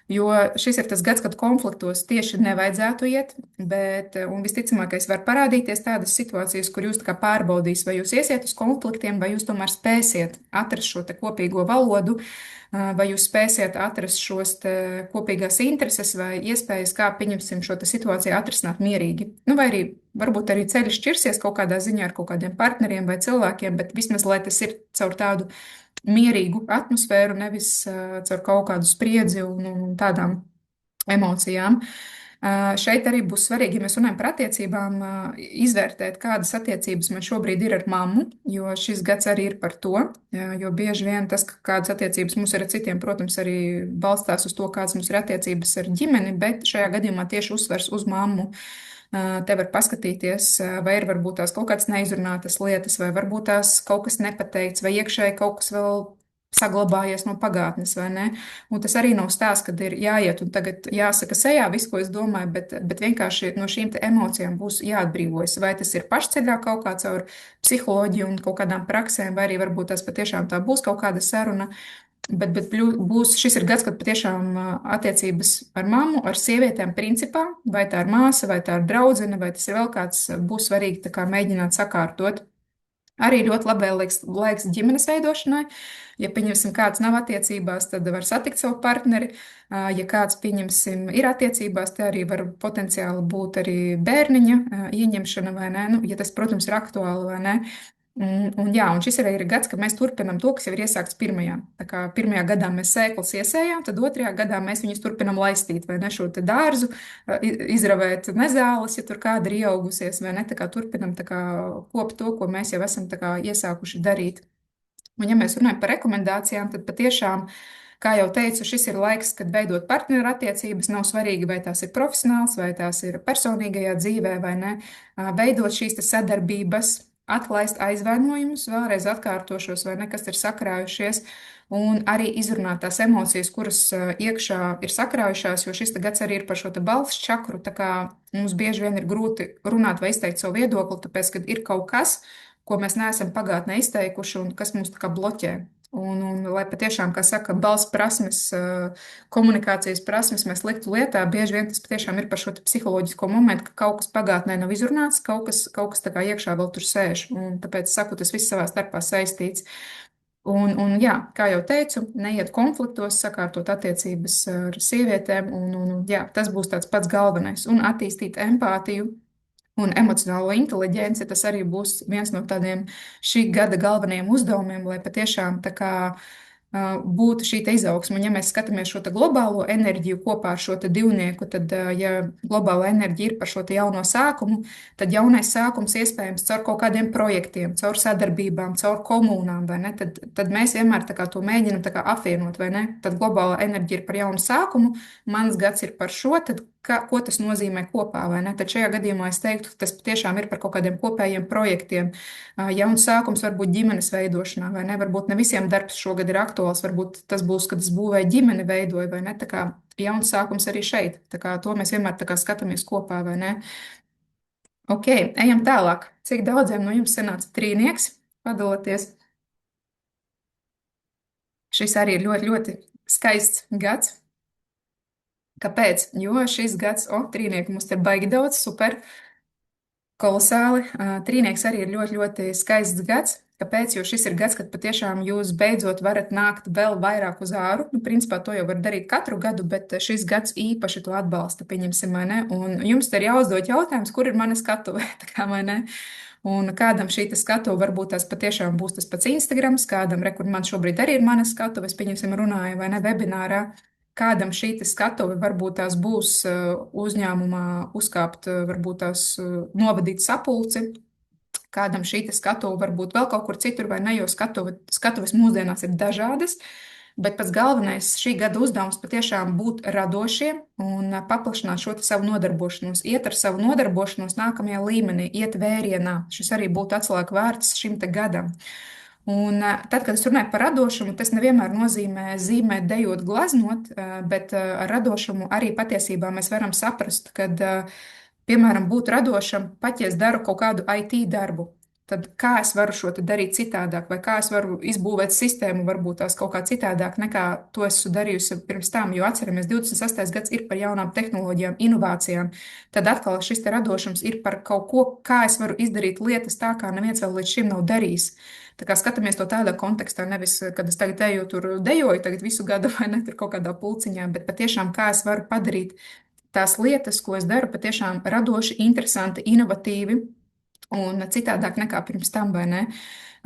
S1: Jo šis ir tas gads, kad konfliktos tieši nevajadzētu iet, bet, un visticamākais var parādīties tādas situācijas, kur jūs tā kā pārbaudīs, vai jūs iesiet uz konfliktiem, vai jūs tomēr spēsiet atrast šo te kopīgo valodu, vai jūs spēsiet atrast šos te kopīgās intereses vai iespējas, kā pieņemsim šo te situāciju atrisināt mierīgi. Nu, vai arī varbūt arī ceļi šķirsies kaut kādā ziņā ar kaut kādiem partneriem vai cilvēkiem, bet vismaz, lai tas ir caur tādu mierīgu atmosfēru, nevis caur kaut kādu spriedzi un tādām emocijām. Šeit arī būs svarīgi, ja mēs runājam par attiecībām, izvērtēt, kādas attiecības man šobrīd ir ar mammu, jo šis gads arī ir par to. Jo bieži vien tas, kādas attiecības mums ir ar citiem, protams, arī balstās uz to, kādas mums ir attiecības ar ģimeni, bet šajā gadījumā tieši uzsvers uz mammu. Te var paskatīties, vai ir varbūt tās kaut kādas neizrunātas lietas, vai varbūt tās kaut kas nepateikts, vai iekšēji kaut kas vēl saglabājies no pagātnes, vai ne? Un tas arī nav stāsts, kad ir jāiet un tagad jāsaka sejā viss, ko es domāju, bet vienkārši no šīm te emocijām būs jāatbrīvojas. Vai tas ir pašceļā kaut kā caur psiholoģiju un kaut kādām praksēm, vai arī varbūt tas patiešām tā būs kaut kāda saruna. Šis ir gads, kad patiešām attiecības ar mammu, ar sievietēm principā, vai tā ir māsa, vai tā ir draudzene, vai tas ir vēl kāds, būs svarīgi tā kā mēģināt sakārtot. Arī ļoti labvēlīgs laiks ģimenes veidošanai. Ja, pieņemsim, kāds nav attiecībās, tad var satikt savu partneri. Ja kāds, pieņemsim, ir attiecībās, tad arī var potenciāli būt arī bērniņa ieņemšana vai nē. Nu, ja tas, protams, ir aktuāli vai nē. Un šis arī ir gads, kad mēs turpinām to, kas jau ir iesākts pirmajā. Tā kā pirmajā gadā mēs sēklas iesējām, tad otrajā gadā mēs viņus turpinām laistīt, vai ne šo te dārzu, izravēt nezāles, ja tur kāda ir ieaugusies, vai ne, tā kā turpinām tā kā kopt to, ko mēs jau esam tā kā iesākuši darīt. Un ja mēs runājam par rekomendācijām, tad patiešām, kā jau teicu, šis ir laiks, kad veidot partneru attiecības, nav svarīgi, vai tās ir profesionāls, vai tās ir personīgajā dzīvē, vai ne, veidot šīs te sadarbības, atlaist aizvainojumus, vēlreiz atkārtošos, vai ne, kas ir sakrājušies, un arī izrunāt tās emocijas, kuras iekšā ir sakrājušās, jo šis te gads arī ir par šo te balss čakru, tā kā mums bieži vien ir grūti runāt vai izteikt savu viedokli, tāpēc, kad ir kaut kas, ko mēs neesam pagātnē izteikuši un kas mums tā kā bloķē. Un lai patiešām, kā saka, balss prasmes, komunikācijas prasmes mēs liktu lietā, bieži vien tas patiešām ir par šo psiholoģisko momentu, ka kaut kas pagātnē nav izrunāts, kaut kas tā kā iekšā vēl tur sēž. Un tāpēc saku, tas viss savā starpā saistīts. Un jā, kā jau teicu, neiet konfliktos, sakārtot attiecības ar sievietēm, jā, tas būs tāds pats galvenais. Un attīstīt empātiju un emocionālo inteliģenci, tas arī būs viens no tādiem šī gada galvenajiem uzdevumiem, lai patiešām tā kā būtu šī izaugsme. Un, ja mēs skatāmies šo globālo enerģiju kopā ar šo divnieku, tad, ja globāla enerģija ir par šo jauno sākumu, tad jaunais sākums iespējams caur kaut kādiem projektiem, caur sadarbībām, caur komunām, vai ne? Tad mēs vienmēr to mēģinam apvienot, vai ne? Tad globāla enerģija ir par jaunu sākumu, mans gads ir par šo, tad ko tas nozīmē kopā, vai ne? Tad šajā gadījumā es teiktu, ka tas patiešām ir par kaut kādiem kopējiem projektiem. Jauns sākums var būt ģimenes veidošanā, vai ne? Varbūt ne visiem darbs šogad ir aktuāls, varbūt tas būs, kad es būvēju ģimeni veidoju, vai ne? Tā kā jauns sākums arī šeit. Tā kā to mēs vienmēr tā kā skatāmies kopā, vai ne? Ok, ejam tālāk. Cik daudziem no jums sanāca trīnieks? Padaloties. Šis arī ir ļoti, ļoti skaists gads. Kāpēc? Jo šis gads, trīnieku mums te baigi daudz, super, kolosāli. Trīnieks arī ir ļoti, ļoti skaists gads. Kāpēc? Jo šis ir gads, kad patiešām jūs beidzot varat nākt vēl vairāk uz āru. Nu, principā to jau var darīt katru gadu, bet šis gads īpaši to atbalsta, pieņemsim, vai ne? Un jums te ir jāuzdod jautājums, kur ir mana skatuve, tā kā vai ne? Un kādam šī skatuve varbūt tās patiešām būs tas pats Instagrams, kādam, kur man šobrīd arī ir mana skatuve, es pieņemsim runāju, vai ne, webinārā. Kādam šī skatuve varbūt tās būs uzņēmumā uzkāpt, varbūt tās novadīt sapulci, kādam šī skatuve varbūt vēl kaut kur citur vai ne, jo skatuves mūsdienās ir dažādas, bet pats galvenais šī gada uzdevums patiešām būt radošiem un paplašināt šo savu nodarbošanos, iet ar savu nodarbošanos nākamajā līmenī, iet vērienā. Šis arī būtu atslēga vārds šim te gadam. Un tad, kad es runāju par radošumu, tas nevienmēr nozīmē zīmēt, dejot, glaznot, bet ar radošumu arī patiesībā mēs varam saprast, ka, piemēram, būt radošam, pat ja es daru kaut kādu IT darbu, tad kā es varu šo darīt citādāk, vai kā es varu izbūvēt sistēmu, varbūt tās kaut kā citādāk, nekā to esmu darījusi pirms tam, jo atceramies, 28. gads ir par jaunām tehnoloģijām, inovācijām. Tad atkal šis te radošums ir par kaut ko, kā es varu izdarīt lietas tā, kā neviens vēl līdz šim nav darījis. Tā kā skatāmies to tādā kontekstā, nevis, kad es tagad eju tur dejoju, tagad visu gadu vai ne, tur kaut kādā pulciņā, bet patiešām kā es varu padarīt tās lietas, ko es daru, patiešām radoši, interesanti, inovatīvi un citādāk nekā pirms tam, vai ne?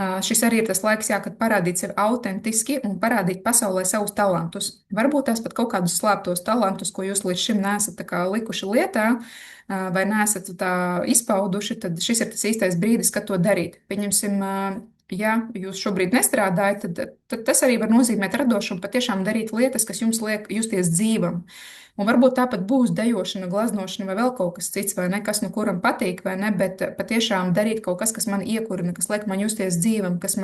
S1: Šis arī ir tas laiks, jā, kad parādīt sevi autentiski un parādīt pasaulē savus talantus. Varbūt tās pat kaut kādus slēptos talantus, ko jūs līdz šim neesat tā kā likuši lietā, vai neesat tā izpauduši, tad šis ir tas īstais brīdis, kad to darīt. Pieņemsim, ja jūs šobrīd nestrādājat, tad tas arī var nozīmēt radošumu, patiešām darīt lietas, kas jums liek justies dzīvam. Un varbūt tāpat būs dejošana, glaznošana vai vēl kaut kas cits, vai ne, kas nu kuram patīk, vai ne, bet patiešām darīt kaut kas, kas man iekurina, kas liek man justies dzīvam, kas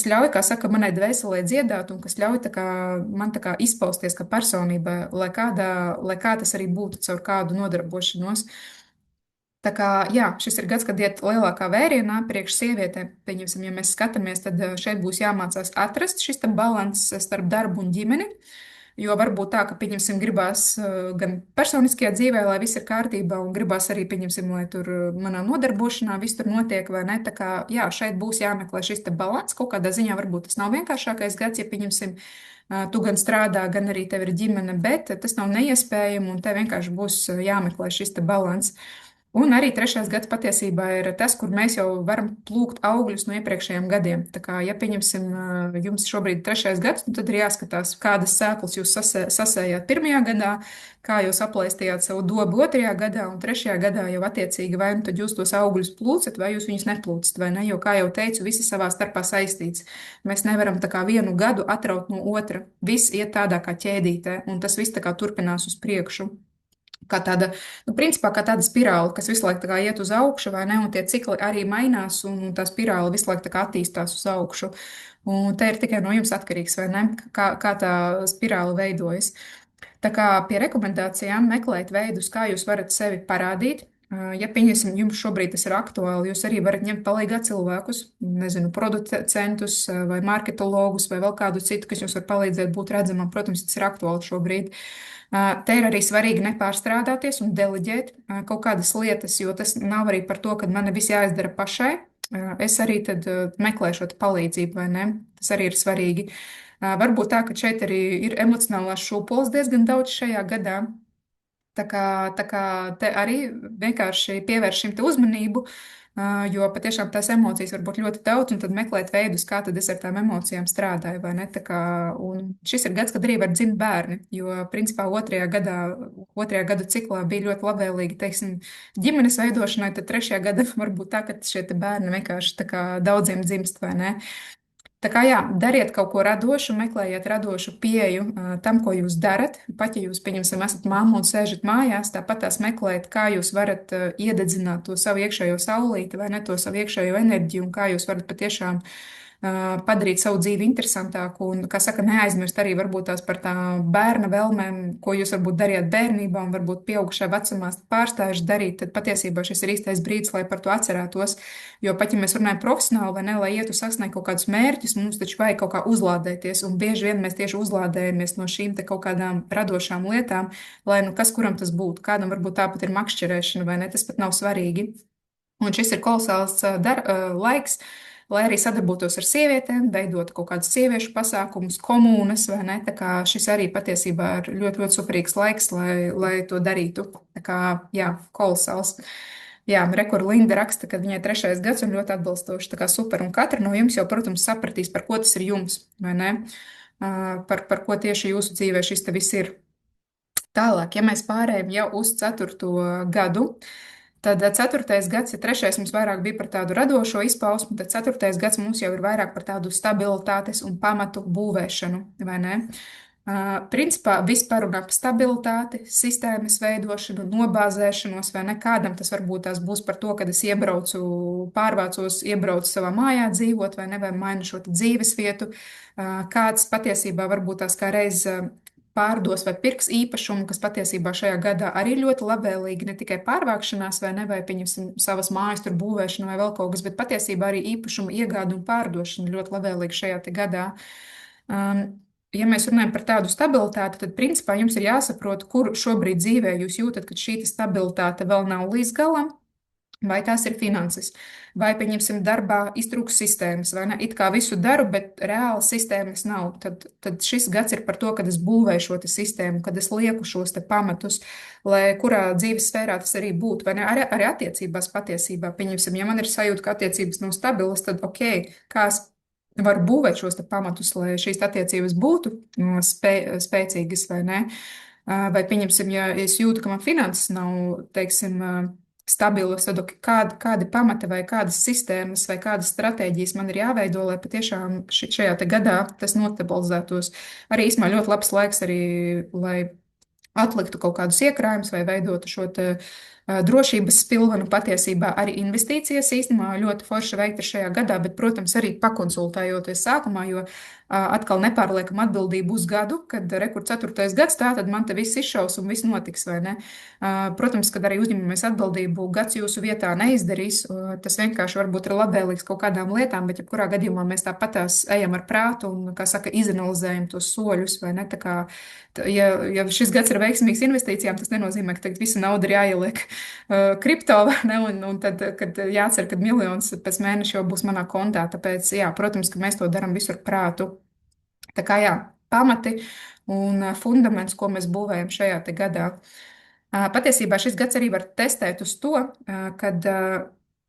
S1: ļauj, kā saka, manai dvēselē dziedāt un kas ļauj tā kā, man tā kā izpausties kā personībai, lai kā tas arī būtu caur kādu nodarbošanos. Tā kā, jā, šis ir gads, kad iet lielākā vērienā priekš sievietēm. Pieņemsim, ja mēs skatāmies, tad šeit būs jāmācās atrast šis te balans starp darbu un ģimeni. Jo varbūt tā, ka, pieņemsim, gribās gan personiskajā dzīvē, lai viss ir kārtībā, un gribās arī, pieņemsim, lai tur manā nodarbošanā viss tur notiek, vai ne? Tā kā, jā, šeit būs jāmeklē šis te balans. Kaut kādā ziņā varbūt tas nav vienkāršākais gads, ja, pieņemsim, tu gan strādā, gan arī tev ir ģimene, bet tas nav neiespējami, un tev vienkārši būs jāmeklē šis te balans. Un arī trešais gads patiesībā ir tas, kur mēs jau varam plūkt augļus no iepriekšējiem gadiem. Tā kā, ja pieņemsim, jums šobrīd ir trešais gads, tad ir jāskatās, kādas sēklas jūs sasējāt pirmajā gadā, kā jūs aplaistījāt savu dobu otrajā gadā, un trešajā gadā jau attiecīgi vai nu tad jūs tos augļus plūcat, vai jūs viņus neplūcat, vai ne? Jo, kā jau teicu, visi savā starpā saistīts. Mēs nevaram tā kā vienu gadu atraut no otra. Viss iet tādā kā ķēdītē, un tas viss tā kā turpinās uz priekšu kā tāda, nu, principā kā tāda spirāli, kas visu laiku tā kā iet uz augšu, vai ne, un tie cikli arī mainās, un tā spirāli visu laiku tā kā attīstās uz augšu. Un te ir tikai no jums atkarīgs, vai ne, kā tā spirāli veidojas. Tā kā pie rekomendācijām meklēt veidus, kā jūs varat sevi parādīt. Ja, pieņemsim, jums šobrīd tas ir aktuāli, jūs arī varat ņemt palīgā cilvēkus, nezinu, producentus vai marketologus vai vēl kādu citu, kas jums var palīdzēt būt redzamam. Protams, tas ir aktuāli šobrīd. Te ir arī svarīgi nepārstrādāties un deleģēt kaut kādas lietas, jo tas nav arī par to, ka man viss jāizdara pašai. Es arī tad meklēšu šo palīdzību, vai ne? Tas arī ir svarīgi. Varbūt tā, ka šeit arī ir emocionālās šūpoles diezgan daudz šajā gadā. Tā kā te arī vienkārši pievērš šim te uzmanību, jo patiešām tās emocijas var būt ļoti daudz, un tad meklēt veidus, kā tad es ar tām emocijām strādāju, vai ne? Un šis ir gads, kad arī var dzimt bērni, jo principā otrajā gadu ciklā bija ļoti labvēlīgi, teiksim, ģimenes veidošanai, tad trešajā gadā varbūt tā, ka šie te bērni vienkārši tā kā daudziem dzimst, vai ne? Tā kā jā, dariet kaut ko radošu, meklējiet radošu pieeju tam, ko jūs darat. Pat ja jūs, pieņemsim, esat mamma un sēžat mājās, tāpat tās meklēt, kā jūs varat iededzināt to savu iekšējo saulīti vai ne to savu iekšējo enerģiju un kā jūs varat patiešām padarīt savu dzīvi interesantāku un, kā saka, neaizmirst arī varbūt tās par tām bērna vēlmēm, ko jūs varbūt darījāt bērnībā un varbūt pieaugušajā vecumā pārstājuši darīt, tad patiesībā šis ir īstais brīdis, lai par to atcerētos. Jo pat ja mēs runājam profesionāli vai ne, lai ietu sasniegt kaut kādus mērķus, mums taču vajag kaut kā uzlādēties, un bieži vien mēs tieši uzlādējamies no šīm te kaut kādām radošām lietām, lai nu kas kuram tas būtu. Kādam varbūt tāpat ir makšķerēšana, vai ne, tas pat nav svarīgi. Un šis ir kolosāls laiks, lai arī sadarbotos ar sievietēm, veidot kaut kādus sieviešu pasākumus, komunas, vai ne? Tā kā šis arī patiesībā ir ļoti, ļoti superīgs laiks, lai to darītu. Tā kā, jā, kolosāls. Jā, Rekur Linda raksta, ka viņai trešais gads un ļoti atbalstoši, tā kā super. Un katra no jums jau, protams, sapratīs, par ko tas ir jums, vai ne? Par ko tieši jūsu dzīvē šis te viss ir. Tālāk, ja mēs pārējām jau uz 4. gadu, tad 4. gads, ja 3. mums vairāk bija par tādu radošo izpausmu, tad 4. gads mums jau ir vairāk par tādu stabilitātes un pamatu būvēšanu, vai ne? Principā viss parunā par stabilitāti, sistēmas veidošanu, nobāzēšanos, vai ne? Kādam tas varbūt tās būs par to, kad es iebraucu savā mājā dzīvot, vai ne, vai mainu šo te dzīves vietu. Kāds patiesībā varbūt tās kā reiz pārdos vai pirks īpašumu, kas patiesībā šajā gadā arī ļoti labvēlīgi, ne tikai pārvākšanās vai ne, vai pieņemsim savas mājas tur būvēšana vai vēl kaut kas, bet patiesībā arī īpašumu iegādu un pārdošana ļoti labvēlīgi šajā te gadā. Ja mēs runājam par tādu stabilitāti, tad principā jums ir jāsaprot, kur šobrīd dzīvē jūs jūtat, ka šī stabilitāte vēl nav līdz galam. Vai tās ir finanses, vai, pieņemsim, darbā iztrūks sistēmas, vai ne? It kā visu daru, bet reāli sistēmas nav. Tad šis gads ir par to, kad es būvēju šo te sistēmu, kad es lieku šos te pamatus, lai kurā dzīves sfērā tas arī būtu, vai ne? Arī attiecībās patiesībā, pieņemsim, ja man ir sajūta, ka attiecības nav stabilas, tad ok, kā es varu būvēt šos te pamatus, lai šīs attiecības būtu spēcīgas, vai ne? Vai, pieņemsim, ja es jūtu, ka man finanses nav, teiksim, stabilas, tad kādi pamati vai kādas sistēmas vai kādas stratēģijas man ir jāveido, lai patiešām šajā te gadā tas nostabilizētos. Arī īstenībā ļoti labs laiks arī, lai atliktu kaut kādus iekrājumus vai veidotu šo te, drošības pilvenu. Patiesībā arī investīcijas īstenībā ļoti forši veikta šajā gadā, bet, protams, arī pakonsultējoties sākumā, jo atkal nepārliekam atbildību uz gadu, kad rekur 4. gads, tā tad man te viss izšaus un viss notiks, vai ne? Protams, kad arī uzņemamies atbildību, gads jūsu vietā neizdarīs, tas vienkārši varbūt ir labvēlīgs kaut kādām lietām, bet jebkurā gadījumā mēs tāpatās ejam ar prātu un, kā saka, izanalizējam tos soļus, vai ne? Tā kā, ja šis gads ir veiksmīgs investīcijām, tas nenozīmē, ka tagad visa nauda ir jāieliek kripto, vai ne? Un tad, kad jācer, ka miljons pēc mēneša jau būs manā kontā, tāpēc, jā, protams, ka mēs to darām visur prātu. Tā kā jā, pamati un fundaments, ko mēs būvējam šajā te gadā. Patiesībā šis gads arī var testēt uz to, kad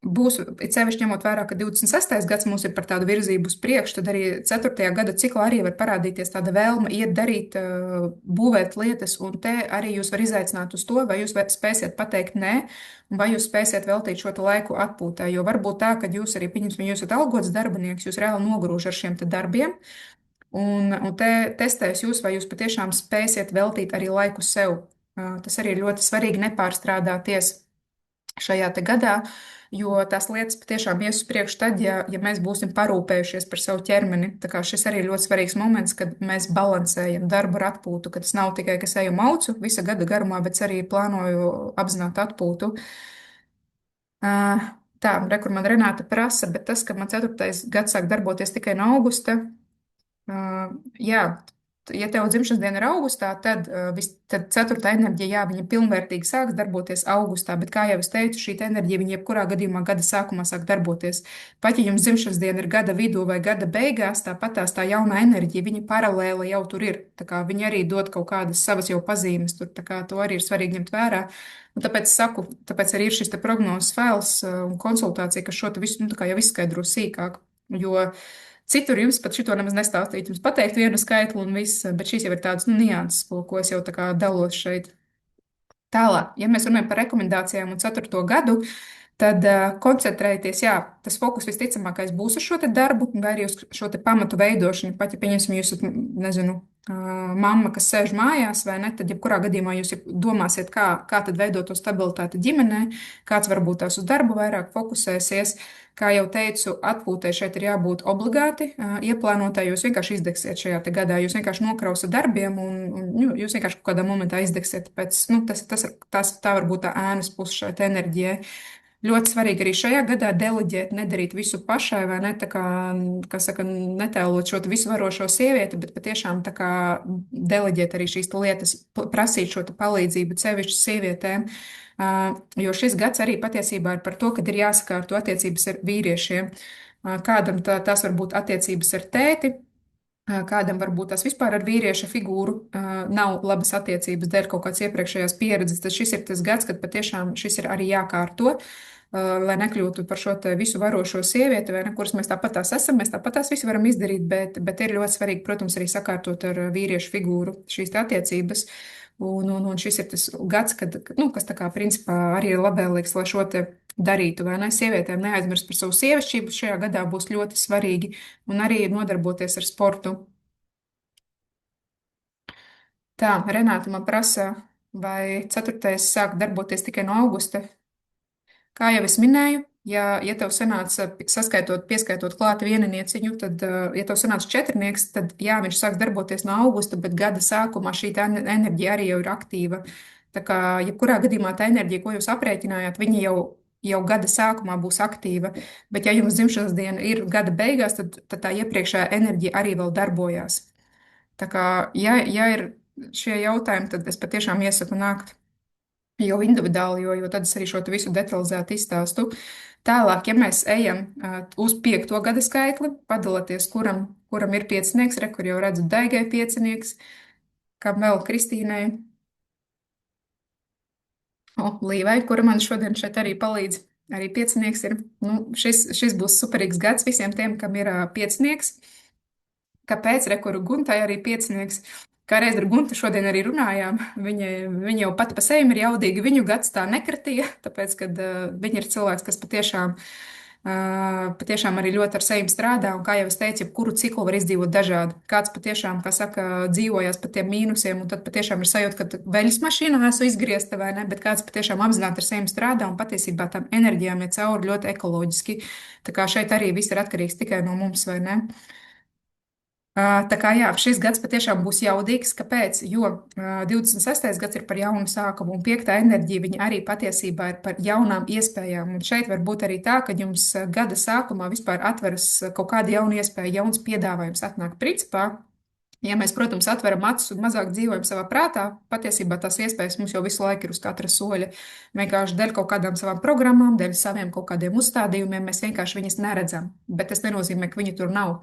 S1: būs, it sevišķi ņemot vērā, ka 26. gads mums ir par tādu virzību uz priekšu, tad arī 4. gada ciklā arī var parādīties tāda vēlme iet darīt, būvēt lietas, un te arī jūs var izaicināt uz to, vai jūs spēsiet pateikt nē, un vai jūs spēsiet veltīt šo te laiku atpūtā, jo varbūt tā, ka jūs arī, pieņemsim, jūs esat algots darbinieks, jūs reāli nogurūši ar šiem te darbiem, un te testēs jūs, vai jūs patiešām spēsiet veltīt arī laiku sev. Tas arī ir ļoti svarīgi nepārstrādāties šajā te gadā, jo tās lietas patiešām ies uz priekšu tad, ja mēs būsim parūpējušies par savu ķermeni. Tā kā šis arī ir ļoti svarīgs moments, kad mēs balansējam darbu ar atpūtu, ka tas nav tikai, ka es eju maucu visa gada garumā, bet arī plānoju apzināti atpūtu. Tā, kur man Renāta prasa, bet tas, ka man 4. gads sāk darboties tikai no augusta, jā, ja tev dzimšanas diena ir augustā, tad 4. enerģija, jā, viņa pilnvērtīgi sāks darboties augustā, bet, kā jau es teicu, šī enerģija, viņa jebkurā gadījumā gada sākumā sāk darboties. Pat ja jums dzimšanas diena ir gada vidū vai gada beigās, tāpat tā jaunā enerģija, viņa paralēli jau tur ir. Tā kā viņa arī dod kaut kādas savas jau pazīmes tur, tā kā to arī ir svarīgi ņemt vērā. Un tāpēc arī ir šis te prognozes fails un konsultācija, kas šo te visu, nu, tā kā jau izskaidro sīkāk, jo citur jums pat šito nemaz nestāstīt. Jums pateikt vienu skaitli un viss, bet šīs jau ir tādas, nu, nianses, ko es jau tā kā dalos šeit. Tālāk, ja mēs runājam par rekomendācijām un 4. gadu, tad koncentrējieties, jā, tas fokus visticamākais būs uz šo te darbu, vai arī uz šo te pamatu veidošanu. Pat, ja pieņemsim, jūs esat, nezinu, mamma, kas sēž mājās, vai ne, tad jebkurā gadījumā jūs domāsiet, kā tad veidot to stabilitāti ģimenē, kāds varbūt tās uz darbu vairāk fokusēsies. Kā jau teicu, atpūtai šeit ir jābūt obligāti ieplānotai. Jūs vienkārši izdegsiet šajā te gadā, jūs vienkārši nokrausat darbiem un jūs vienkārši kaut kādā momentā izdegsiet. Tāpēc, nu, tā var būt tā ēnas puse šai te enerģijai. Ļoti svarīgi arī šajā gadā deleģēt, nedarīt visu pašai, vai ne, tā kā saka, netēlot šo te visvarošo sievieti, bet patiešām tā kā deleģēt arī šīs lietas, prasīt šo te palīdzību sevišķi sievietēm, jo šis gads arī patiesībā ir par to, kad ir jāsakārto attiecības ar vīriešiem. Kādam tās var būt attiecības ar tēti, kādam varbūt tās vispār ar vīrieša figūru nav labas attiecības dēļ kaut kādas iepriekšējās pieredzes, tad šis ir tas gads, kad patiešām šis ir arī jākārto, lai nekļūtu par šo te visu varošo sievieti, vai ne, kuras mēs tāpat tās esam, mēs tāpat tās visu varam izdarīt, bet ir ļoti svarīgi, protams, arī sakārtot ar vīriešu figūru šīs te attiecības. Un šis ir tas gads, nu, kas tā kā principā arī ir labvēlīgs, lai šo te darītu, vai ne? Sievietēm neaizmirst par savu sievišķību šajā gadā būs ļoti svarīgi, un arī nodarboties ar sportu. Tā, Renāta man prasa, vai 4. sāk darboties tikai no augusta. Kā jau es minēju, ja tev sanāca saskaitot, pieskaitot klāt vieninieciņu, tad, ja tev sanāca 4, tad jā, viņš sāks darboties no augusta, bet gada sākumā šī tā enerģija arī jau ir aktīva. Tā kā, jebkurā gadījumā tā enerģija, ko jūs aprēķinājāt, viņa jau gada sākumā būs aktīva. Bet, ja jums dzimšanas diena ir gada beigās, tad tā iepriekšējā enerģija arī vēl darbojās. Tā kā, ja ir šie jautājumi, tad es patiešām iesaku nākt jau individuāli, jo tad es arī šo te visu detalizēti izstāstu. Tālāk, ja mēs ejam uz 5. gada skaitli, padaloties, kuram ir piecinieks, kur jau redzu Daigai piecinieks, kam vēl Kristīnai, Līvai, kura man šodien šeit arī palīdz. Arī piecinieks ir. Nu, šis būs superīgs gads visiem tiem, kam ir piecinieks. Kāpēc? Rekuru Guntai arī piecinieks. Kā reiz ar Guntu šodien arī runājām, viņa jau pati pa sevi ir jaudīga. Viņu gads tā nekritīja, tāpēc, ka viņa ir cilvēks, kas patiešām arī ļoti ar sevi strādā. Un, kā jau es teicu, jebkuru ciklu var izdzīvot dažādi. Kāds patiešām, kā saka, dzīvojas pa tiem mīnusiem, un tad patiešām ir sajūta, ka veļas mašīnā esmu izgriezta vai ne, bet kāds patiešām apzināti ar sevi strādā un patiesībā tam enerģijām ir cauri ļoti ekoloģiski. Tā kā šeit arī viss ir atkarīgs tikai no mums, vai ne? Tā kā jā, šis gads patiešām būs jaudīgs. Kāpēc? Jo 26. gads ir par jaunu sākumu, un 5. enerģija viņa arī patiesībā ir par jaunām iespējām. Un šeit var būt arī tā, ka jums gada sākumā vispār atveras kaut kāda jauna iespēja, jauns piedāvājums atnāk principā. Ja mēs, protams, atveram acis un mazāk dzīvojam savā prātā, patiesībā tās iespējas mums jau visu laiku ir uz katra soļa. Vienkārši dēļ kaut kādām savām programmām, dēļ saviem kaut kādiem uzstādījumiem, mēs vienkārši viņas neredzam. Bet tas nenozīmē, ka viņi tur nav.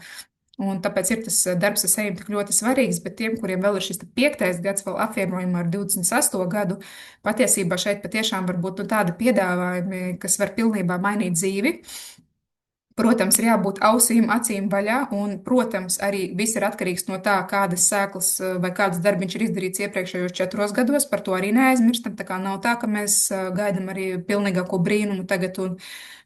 S1: Un tāpēc ir tas darbs ar sevi tik ļoti svarīgs, bet tiem, kuriem vēl ir šis 5. gads, vēl apvienojumā ar 28. gadu, patiesībā šeit patiešām var būt tādi piedāvājumi, kas var pilnībā mainīt dzīvi. Protams, ir jābūt ausīm, acīm vaļā, un, protams, arī viss ir atkarīgs no tā, kādas sēklas vai kādas darbiņš ir izdarīts iepriekšējos 4 gados. Par to arī neaizmirstam. Tā kā nav tā, ka mēs gaidām arī pilnīgāko brīnumu tagad,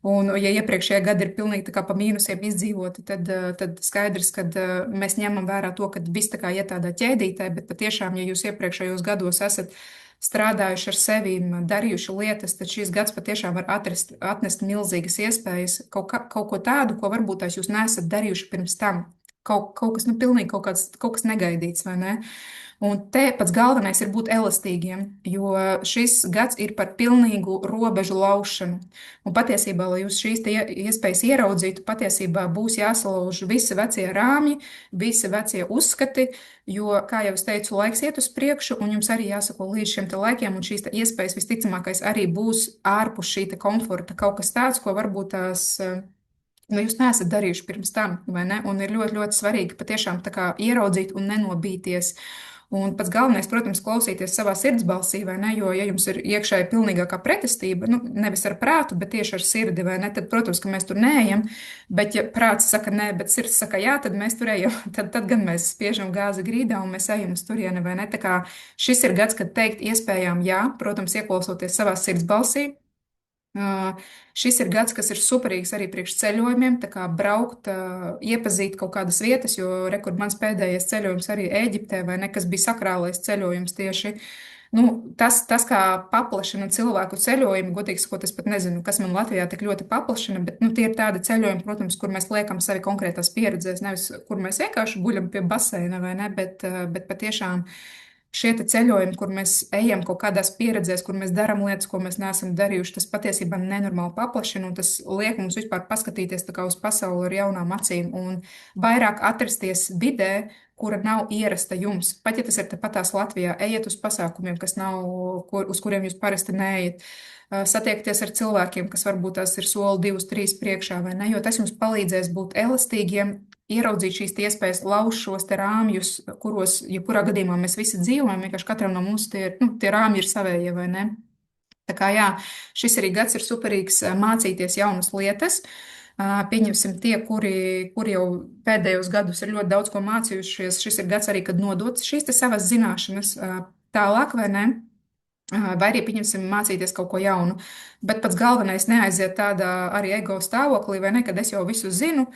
S1: un ja iepriekšējā gada ir pilnīgi tā kā pa mīnusiem izdzīvoti, tad skaidrs, ka mēs ņemam vērā to, ka viss tā kā iet tādā ķēdītē, bet patiešām, ja jūs iepriekšējos gados esat strādājuši ar sevi, darījuši lietas, tad šis gads patiešām var atnest milzīgas iespējas, kaut ko tādu, ko varbūt tās jūs neesat darījuši pirms tam. Kaut kas, nu, pilnīgi kaut kas negaidīts, vai ne? Un te pats galvenais ir būt elastīgiem, jo šis gads ir par pilnīgu robežu laušanu. Un patiesībā, lai jūs šīs iespējas ieraudzītu, patiesībā būs jāsalauž visi vecie rāmji, visi vecie uzskati, jo, kā jau es teicu, laiks iet uz priekšu, un jums arī jāsako līdz šiem te laikiem, un šīs te iespējas visticamākais arī būs ārpus šī te komforta, kaut kas tāds, ko varbūt tās. Nu, jūs neesat darījuši pirms tam, vai ne? Un ir ļoti, ļoti svarīgi patiešām tā kā ieraudzīt un nenobīties. Un pats galvenais, protams, klausīties savā sirdsbalsī, vai ne? Jo, ja jums ir iekšēji pilnīgākā pretestība, nu, nevis ar prātu, bet tieši ar sirdi, vai ne? Tad, protams, ka mēs tur neejam. Bet, ja prāts saka nē, bet sirds saka jā, tad mēs tur ejam. Tad gan mēs spiežam gāzi grīdā un mēs ejam uz turieni, vai ne? Tā kā šis ir gads, kad teikt iespējām jā, protams, ieklausoties savā sirdsbalsī. Šis ir gads, kas ir superīgs arī priekš ceļojumiem, tā kā braukt, iepazīt kaut kādas vietas, jo rekord mans pēdējais ceļojums arī Ēģiptē, vai ne, kas bija sakrālais ceļojums tieši. Nu, tas kā paplašina cilvēku ceļojumu, godīgi sakot, es pat nezinu, kas man Latvijā tik ļoti paplašina, bet nu, tie ir tādi ceļojumi, protams, kur mēs liekam sevi konkrētās pieredzēs, nevis kur mēs vienkārši guļam pie baseina, vai ne, bet patiešām šie ceļojumi, kur mēs ejam kaut kādās pieredzēs, kur mēs darām lietas, ko mēs neesam darījuši, tas patiesībā nenormāli paplašina, un tas liek mums vispār paskatīties tā kā uz pasauli ar jaunām acīm un vairāk atrasties vidē, kura nav ierasta jums. Pat ja tas ir tepatās Latvijā, ejiet uz pasākumiem, kas nav, uz kuriem jūs parasti neejat. Satiekties ar cilvēkiem, kas varbūt tās ir soli, divus, trīs priekšā, vai ne, jo tas jums palīdzēs būt elastīgiem, ieraudzīt šīs iespējas, lauzt šos te rāmjus, kuros, jebkurā gadījumā mēs visi dzīvojam, vienkārši katram no mums tie rāmji ir savējie, vai ne? Tā kā jā, šis arī gads ir superīgs mācīties jaunas lietas. Pieņemsim tie, kuri jau pēdējos gadus ir ļoti daudz ko mācījušies. Šis ir gads arī, kad nodot šīs te savas zināšanas tālāk, vai ne? Vai arī, pieņemsim, mācīties kaut ko jaunu. Bet pats galvenais neaiziet tādā arī ego stāvoklī, vai ne, kad es jau visu zinu,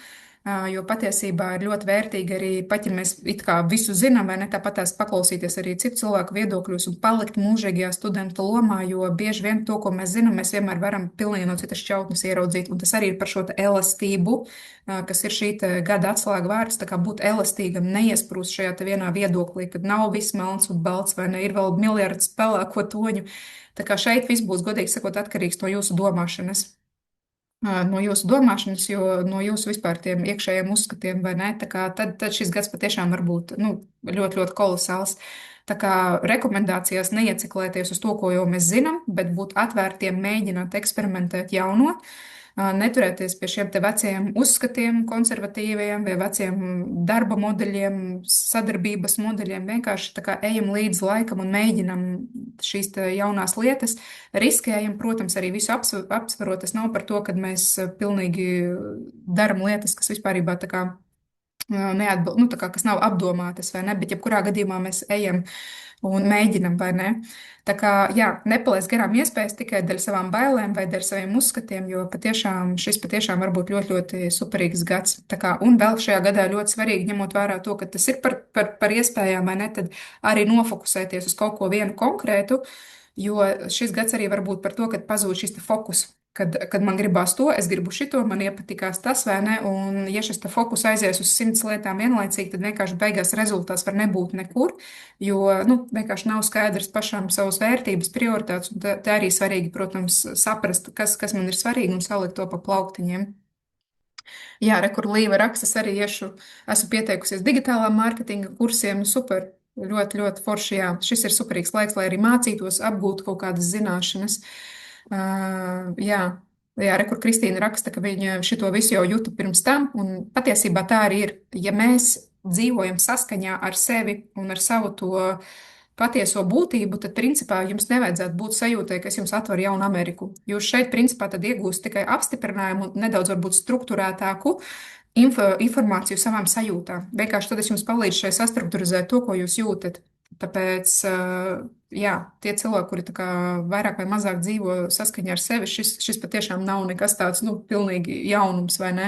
S1: jo patiesībā ir ļoti vērtīgi arī, pat ja mēs it kā visu zinām, vai ne, tāpat tās paklausīties arī citu cilvēku viedokļus un palikt mūžīgajā studenta lomā, jo bieži vien to, ko mēs zinām, mēs vienmēr varam pilnīgi no citas šķautnes ieraudzīt, un tas arī ir par šo te elastību, kas ir šī gada atslēga vārds, tā kā būt elastīgam, neiesprūst šajā te vienā viedoklī, kad nav viss melns un balts, vai ne, ir vēl miljards pelēko toņu. Tā kā šeit viss būs, godīgi sakot, atkarīgs no jūsu domāšanas. no jūsu domāšanas, no jūsu vispār tiem iekšējiem uzskatiem, vai ne? Tā kā tad šis gads patiešām var būt nu, ļoti, ļoti kolosāls. Tā kā rekomendācijās neieciklēties uz to, ko jau mēs zinām, bet būt atvērtiem, mēģināt eksperimentēt jauno. Neturēties pie šiem te veciem uzskatiem, konservatīviem vai veciem darba modeļiem, sadarbības modeļiem. Vienkārši tā kā ejam līdz laikam un mēģinam šīs te jaunās lietas, riskējam, protams, arī visu apsverot. Tas nav par to, ka mēs pilnīgi daram lietas, kas vispārībā tā kā neatbild, nu, tā kā, kas nav apdomātas, vai ne, bet jebkurā gadījumā mēs ejam un mēģinam, vai ne. Tā kā, jā, nepalaist garām iespējas tikai dēļ savām bailēm vai dēļ saviem uzskatiem, jo patiešām šis patiešām var būt ļoti, ļoti superīgs gads. Tā kā, un vēl šajā gadā ļoti svarīgi, ņemot vērā to, ka tas ir par iespējām, vai ne, tad arī nofokusēties uz kaut ko vienu konkrētu, jo šis gads arī var būt par to, ka pazūd šis te fokus. Kad man gribās to, es gribu šito, man iepatikās tas, vai ne? Un, ja šis te fokus aizies uz 100 lietām vienlaicīgi, tad vienkārši beigās rezultāts var nebūt nekur, jo, nu, vienkārši nav skaidrs pašam savas vērtības, prioritātes. Un tā arī svarīgi, protams, saprast, kas man ir svarīgi un salikt to pa plauktiņiem. Jā, kur Līva raksta, es arī esmu pieteikusies digitālā mārketinga kursiem. Nu, super, ļoti, ļoti forši. Jā. Šis ir superīgs laiks, lai arī mācītos, apgūtu kaut kādas zināšanas. Jā, jā, kur Kristīna raksta, ka viņa šito visu jau juta pirms tam. Un patiesībā tā arī ir. Ja mēs dzīvojam saskaņā ar sevi un ar savu to patieso būtību, tad, principā, jums nevajadzētu būt sajūtai, ka es jums atveru jaunu Ameriku. Jūs šeit, principā, tad iegūst tikai apstiprinājumu un nedaudz varbūt struktūrētāku informāciju savām sajūtām. Vienkārši tad es jums palīdzu šai sastruktūrizēt to, ko jūs jūtat. Tāpēc, jā, tie cilvēki, kuri tā kā vairāk vai mazāk dzīvo saskaņā ar sevi, šis patiešām nav nekas tāds, nu, pilnīgi jaunums, vai ne?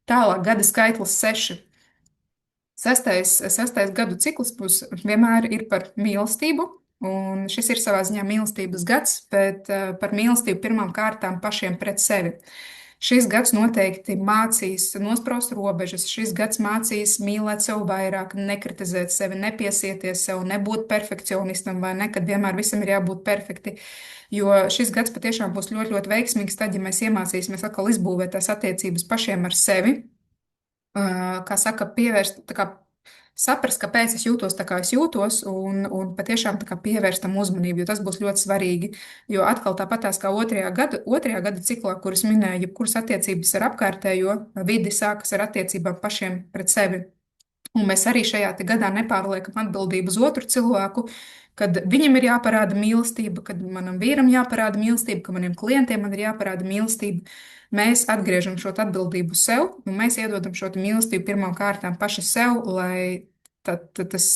S1: Tālāk, gada skaitlis 6. Sestais gadu cikls būs vienmēr ir par mīlestību, un šis ir savā ziņā mīlestības gads, bet par mīlestību pirmām kārtām pašiem pret sevi. Šis gads noteikti mācīs nospraust robežas, šis gads mācīs mīlēt sevi vairāk, nekritizēt sevi, nepiesieties sev, nebūt perfekcionistam vai ne, kad vienmēr visam ir jābūt perfekti. Jo šis gads patiešām būs ļoti, ļoti veiksmīgs tad, ja mēs iemācīsimies atkal izbūvēt tās attiecības pašiem ar sevi. Kā saka, pievērst, tā kā saprast, kāpēc es jūtos tā, kā es jūtos, un patiešām tā kā pievērst tam uzmanību, jo tas būs ļoti svarīgi. Jo atkal tāpatās kā otrajā gada ciklā, kuras minēja, jebkuras attiecības ar apkārtējo vidi sākas ar attiecībām pašiem pret sevi. Un mēs arī šajā gadā nepārliekam atbildību uz otru cilvēku, kad viņam ir jāparāda mīlestība, kad manam vīram jāparāda mīlestība, ka maniem klientiem man ir jāparāda mīlestība. Mēs atgriežam šo atbildību sev, un mēs iedodam šo mīlestību pirmām kārtām paši sev, lai tas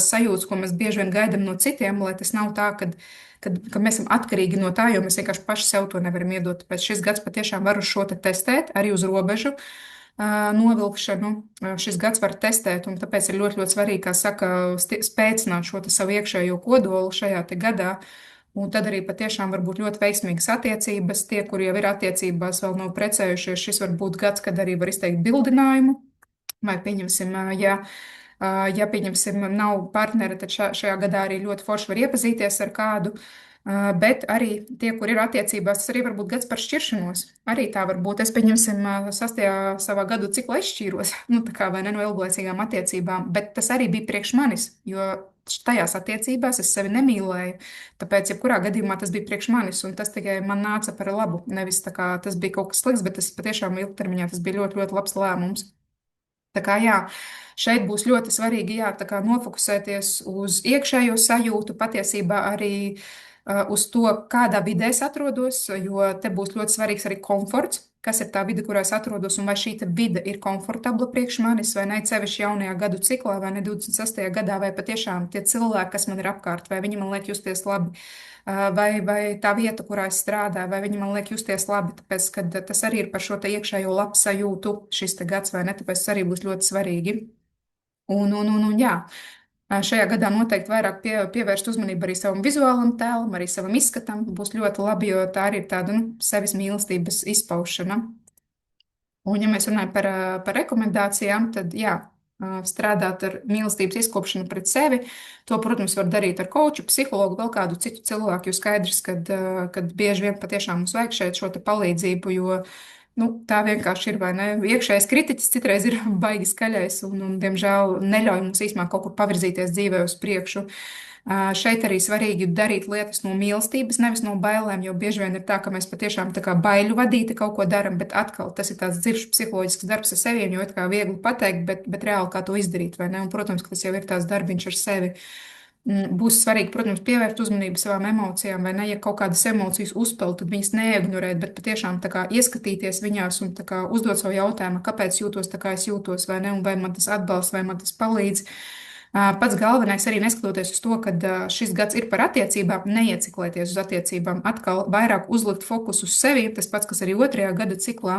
S1: sajūtas, ko mēs bieži vien gaidām no citiem, lai tas nav tā, ka mēs esam atkarīgi no tā, jo mēs vienkārši paši sev to nevaram iedot. Tāpēc šis gads patiešām var uz šo te testēt, arī uz robežu novilkšanu. Šis gads var testēt, un tāpēc ir ļoti, ļoti svarīgi, kā saka, spēcināt šo savu iekšējo kodolu šajā gadā. Un tad arī patiešām var būt ļoti veiksmīgas attiecības. Tie, kuri jau ir attiecībās, vēl nav precējušies, šis var būt gads, kad arī var izteikt bildinājumu. Vai pieņemsim, ja pieņemsim, nav partneri, tad šajā gadā arī ļoti forši var iepazīties ar kādu. Bet arī tie, kur ir attiecībās, tas arī var būt gads par šķiršanos. Arī tā var būt. Es, pieņemsim, sastajā savā gadu ciklā izšķīros, nu, tā kā vai ne no ilglaicīgām attiecībām, bet tas arī bija priekš manis, jo tajās attiecībās es sevi nemīlēju. Tāpēc, jebkurā gadījumā tas bija priekš manis, un tas tikai man nāca par labu. Nevis tā kā tas bija kaut kas slikts, bet tas patiešām ilgtermiņā tas bija ļoti, ļoti labs lēmums. Tā kā jā, šeit būs ļoti svarīgi jā, tā kā nofokusēties uz iekšējo sajūtu, patiesībā arī uz to, kādā vidē es atrodos, jo te būs ļoti svarīgs arī komforts, kas ir tā vide, kurā es atrodos, un vai šī vide ir komfortabla priekš manis, vai ne cevišķi jaunajā gadu ciklā, vai ne 26. gadā, vai patiešām tie cilvēki, kas man ir apkārt, vai viņi man liek justies labi, vai tā vieta, kurā es strādāju, vai viņi man liek justies labi, tāpēc, ka tas arī ir par šo te iekšējo labsajūtu šis te gads, vai ne, tāpēc tas arī būs ļoti svarīgi. Un jā. Šajā gadā noteikti vairāk pievērst uzmanību arī savam vizuālam tēlam, arī savam izskatam. Būs ļoti labi, jo tā arī ir tāda sevis mīlestības izpaušana. Un, ja mēs runājam par rekomendācijām, tad jā, strādāt ar mīlestības izkopšanu pret sevi. To, protams, var darīt ar koču, psihologu, vēl kādu citu cilvēku, jo skaidrs, kad bieži vien patiešām mums vajag šeit šo te palīdzību, jo Nu, tā vienkārši ir, vai ne? Iekšējais kritiķis citreiz ir baigi skaļais un diemžēl, neļauj mums īstenībā kaut kur pavirzīties dzīvē uz priekšu. Šeit arī svarīgi darīt lietas no mīlestības, nevis no bailēm, jo bieži vien ir tā, ka mēs patiešām tā kā baiļu vadīti kaut ko darām, bet atkal tas ir tāds dziļš psiholoģisks darbs ar sevi, jo it kā viegli pateikt, bet reāli kā to izdarīt, vai ne? Un, protams, ka tas jau ir tās darbiņš ar sevi. Būs svarīgi, protams, pievērst uzmanību savām emocijām, vai ne, ja kaut kādas emocijas uzpeld, tad viņas neignorēt, bet patiešām tā kā ieskatīties viņās un tā kā uzdot savu jautājumu, kāpēc jūtos tā, kā es jūtos, vai ne, un vai man tas atbalsta, vai man tas palīdz. Pats galvenais arī neskatoties uz to, ka šis gads ir par attiecībām, neieciklēties uz attiecībām, atkal vairāk uzlikt fokusu uz sevi, tas pats, kas arī otrajā gada ciklā.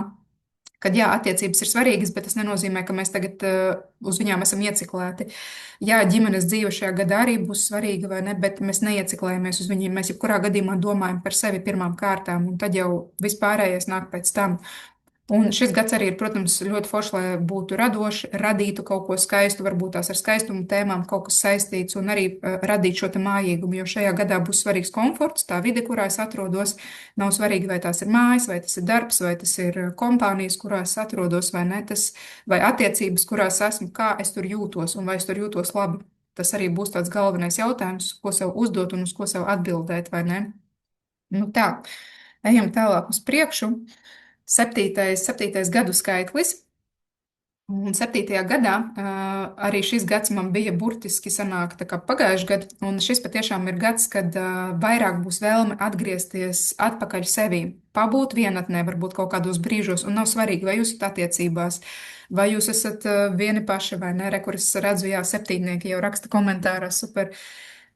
S1: Kad jā, attiecības ir svarīgas, bet tas nenozīmē, ka mēs tagad uz viņām esam ieciklēti. Jā, ģimenes dzīve šajā gadā arī būs svarīga, vai ne, bet mēs neieciklējamies uz viņiem. Mēs jebkurā gadījumā domājam par sevi pirmām kārtām, un tad jau vispārējais nāk pēc tam. Un šis gads arī ir, protams, ļoti foršs, lai būtu radoši, radītu kaut ko skaistu, varbūt tās ar skaistumu tēmām kaut kas saistīts, un arī radīt šo te mājīgumu, jo šajā gadā būs svarīgs komforts, tā vide, kurā es atrodos. Nav svarīgi, vai tās ir mājas, vai tas ir darbs, vai tas ir kompānijas, kurās atrodos, vai ne, tas, vai attiecības, kurās esmu, kā es tur jūtos, un vai es tur jūtos labi. Tas arī būs tāds galvenais jautājums, ko sev uzdot un uz ko sev atbildēt, vai ne? Nu tā, ejam tālāk uz priekšu. Septītais gadu skaitlis. Un septītajā gadā arī šis gads man bija burtiski sanāk tā kā pagājuši gadu, un šis patiešām ir gads, kad vairāk būs vēlme atgriezties atpakaļ sevī, pabūt vienatnē, varbūt kaut kādos brīžos, un nav svarīgi, vai jūs esat attiecībās, vai jūs esat vieni paši vai ne, re, kur es redzu, jā, septītnieki jau raksta komentārā, super,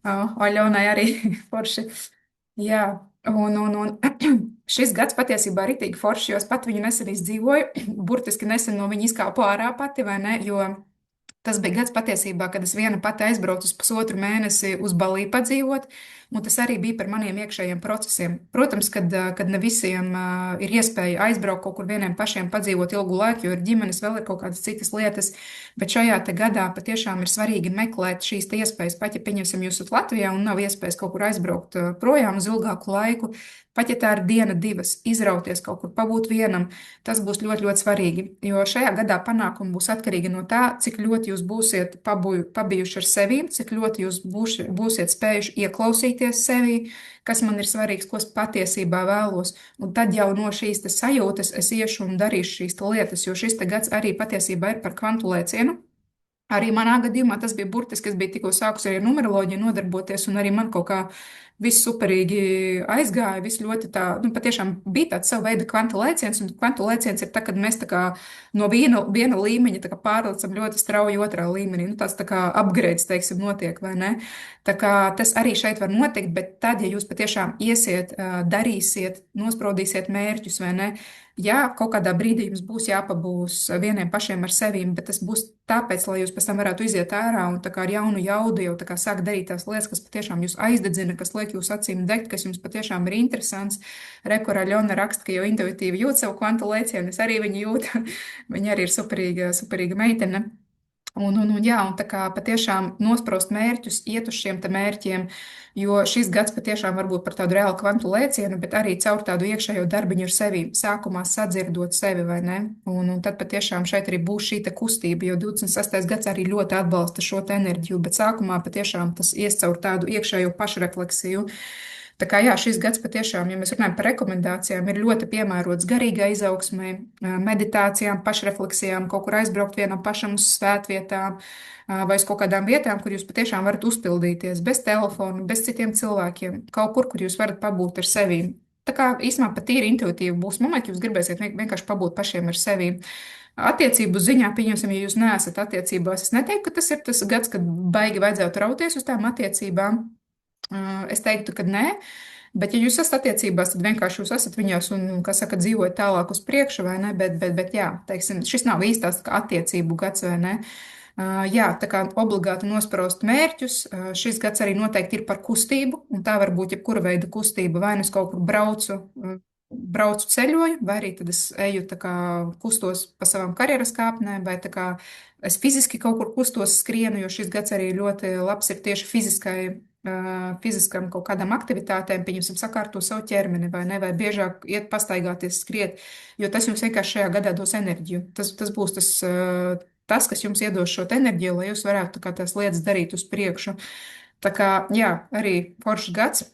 S1: Aļonai arī forši. Jā, un šis gads patiesībā ir ritīgi foršs, jo es pat viņu nesen izdzīvoju, burtiski nesen no viņa izkāpu ārā pati, vai ne, jo tas bija gads patiesībā, kad es viena pati aizbraucu uz pusotru mēnesi uz Baliju padzīvot, un tas arī bija par maniem iekšējiem procesiem. Protams, kad ne visiem ir iespēja aizbraukt kaut kur vieniem pašiem padzīvot ilgu laiku, jo ir ģimenes, vēl ir kaut kādas citas lietas, bet šajā te gadā patiešām ir svarīgi meklēt šīs te iespējas, pat ja, pieņemsim, jūs esat Latvijā un nav iespējas kaut kur aizbraukt projām uz ilgāku laiku, pat ja tā ir diena, divas, izrauties kaut kur, pabūt vienam, tas būs ļoti, ļoti svarīgi. Jo šajā gadā panākumi būs atkarīgi no tā, cik ļoti jūs būsiet pabijuši ar sevi, cik ļoti jūs būsiet spējuši ieklausīties sevi, kas man ir svarīgs, ko es patiesībā vēlos. Un tad jau no šīs sajūtas es iešu un darīšu šīs lietas, jo šis gads arī patiesībā ir par kvantu lēcienu. Arī manā gadījumā tas bija burtiski, es biju tikko sākusi ar numeroloģiju nodarboties, un arī man kaut kā viss superīgi aizgāja, viss ļoti tā, nu, patiešām bija tāds sava veida kvantu lēciens, un kvantu lēciens ir tā, kad mēs tā kā no viena līmeņa tā kā pārlecam ļoti strauji otrā līmenī, nu, tāds tā kā upgrades, teiksim, notiek, vai ne? Tā kā tas arī šeit var notikt, bet tad, ja jūs patiešām iesiet, darīsiet, nospraudīsiet mērķus, vai ne? Jā, kaut kādā brīdī jums būs jāpabūs vieniem pašiem ar sevi, bet tas būs tāpēc, lai jūs pēc tam varētu iziet ārā un tā kā ar jaunu jaudu jau tā kā sākt darīt tās lietas, kas patiešām jūs aizdedzina, kas liek jūs acīm degt, kas jums patiešām ir interesants. Rekurā Ļona raksta, ka jau intuitīvi jūt savu kvantu lēcienu, es arī viņu jūtu. Viņa arī ir superīga meitene. Jā, un tā kā patiešām nospraust mērķus, iet uz šiem te mērķiem, jo šis gads patiešām var būt par tādu reālu kvantu lēcienu, bet arī caur tādu iekšējo darbiņu ar sevi, sākumā sadzirdot sevi, vai ne? Un tad patiešām šeit arī būs šī te kustība, jo 26. gads arī ļoti atbalsta šo te enerģiju, bet sākumā patiešām tas ies caur tādu iekšējo pašrefleksiju. Tā kā jā, šis gads patiešām, ja mēs runājam par rekomendācijām, ir ļoti piemērots garīgai izaugsmai, meditācijām, pašrefleksijām, kaut kur aizbraukt vienam pašam uz svētvietām vai uz kaut kādām vietām, kur jūs patiešām varat uzpildīties bez telefona, bez citiem cilvēkiem, kaut kur, kur jūs varat pabūt ar sevi. Tā kā īstenībā pat tīri intuitīvi būs momenti, jūs gribēsiet vienkārši pabūt pašiem ar sevi. Attiecību ziņā, pieņemsim, ja jūs neesat attiecībās, es neteiktu, ka tas ir tas gads, kad baigi vajadzētu rauties uz tām attiecībām. Es teiktu, ka nē, bet, ja jūs esat attiecībās, tad vienkārši jūs esat viņās un, kā saka, dzīvojat tālāk uz priekšu, vai ne? Bet jā, teiksim, šis nav īstās attiecību gads, vai ne? Jā, tā kā obligāti nospraust mērķus, šis gads arī noteikti ir par kustību, un tā var būt jebkura veida kustība, vai nu es kaut kur braucu ceļoju, vai arī tad es eju tā kā kustos pa savām karjeras kāpnēm, vai tā kā es fiziski kaut kur kustos skrienu, jo šis gads arī ļoti labs ir tieši fiziskai fiziskam kaut kādām aktivitātēm, pieņemsim, sakārto savu ķermeni vai ne, vai biežāk iet pastaigāties, skriet, jo tas jums vienkārši šajā gadā dos enerģiju. Tas būs tas, kas jums iedos šo enerģiju, lai jūs varētu tā kā tās lietas darīt uz priekšu. Tā kā, jā, arī foršs gads.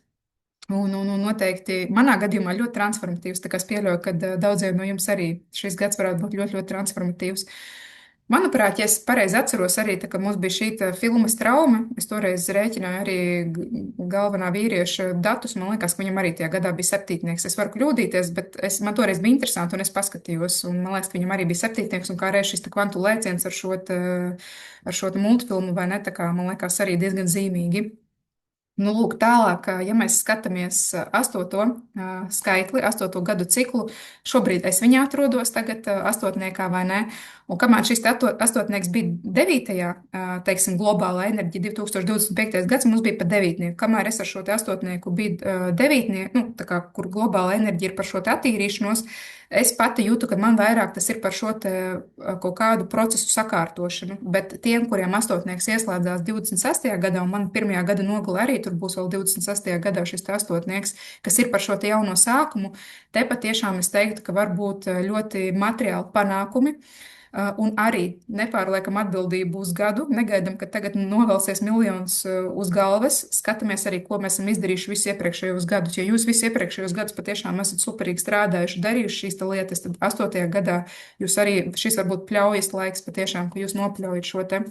S1: Un noteikti manā gadījumā ļoti transformatīvs. Tā kā es pieļauju, ka daudziem no jums arī šis gads varētu būt ļoti, ļoti transformatīvs. Manuprāt, ja es pareizi atceros, arī tā, ka mums bija šī filmas trauma, es toreiz rēķināju arī galvenā vīrieša datus. Man liekas, ka viņam arī tajā gadā bija septītnieks. Es varu kļūdīties, bet man toreiz bija interesanti, un es paskatījos. Un man liekas, ka viņam arī bija septītnieks, un kā reiz šis kvantu lēciens ar šo multfilmu, vai ne, tā kā man liekas arī diezgan zīmīgi. Nu, lūk, tālāk, ja mēs skatāmies astoto skaitli, astoto gadu ciklu, šobrīd es viņā atrodos tagad astotniekā vai ne, un kamēr šis astotnieks bija devītajā, teiksim, globālā enerģija 2025. gads, mums bija pa devītnieku, kamēr es ar šo te astotnieku biju devītnieku, nu, tā kā, kur globāla enerģija ir par šo te attīrīšanos, es pati jūtu, ka man vairāk tas ir par šo te kaut kādu procesu sakārtošanu, bet tiem, kuriem astotnieks ieslēdzās 26. gadā, un man pirmajā gada nogalē arī tur būs vēl 26. gadā šis te astotnieks, kas ir par šo te jauno sākumu, te patiešām es teiktu, ka var būt ļoti materiāli panākumi. Un arī nepārliekam atbildību uz gadu. Negaidām, ka tagad novelsies miljonus uz galvas. Skatāmies arī, ko mēs esam izdarījuši visus iepriekšējos gadus. Ja jūs visus iepriekšējos gadus patiešām esat superīgi strādājuši, darījuši šīs lietas, tad 8. gadā jūs arī šis varbūt pļaujas laiks patiešām, ka jūs nopļaujat šo te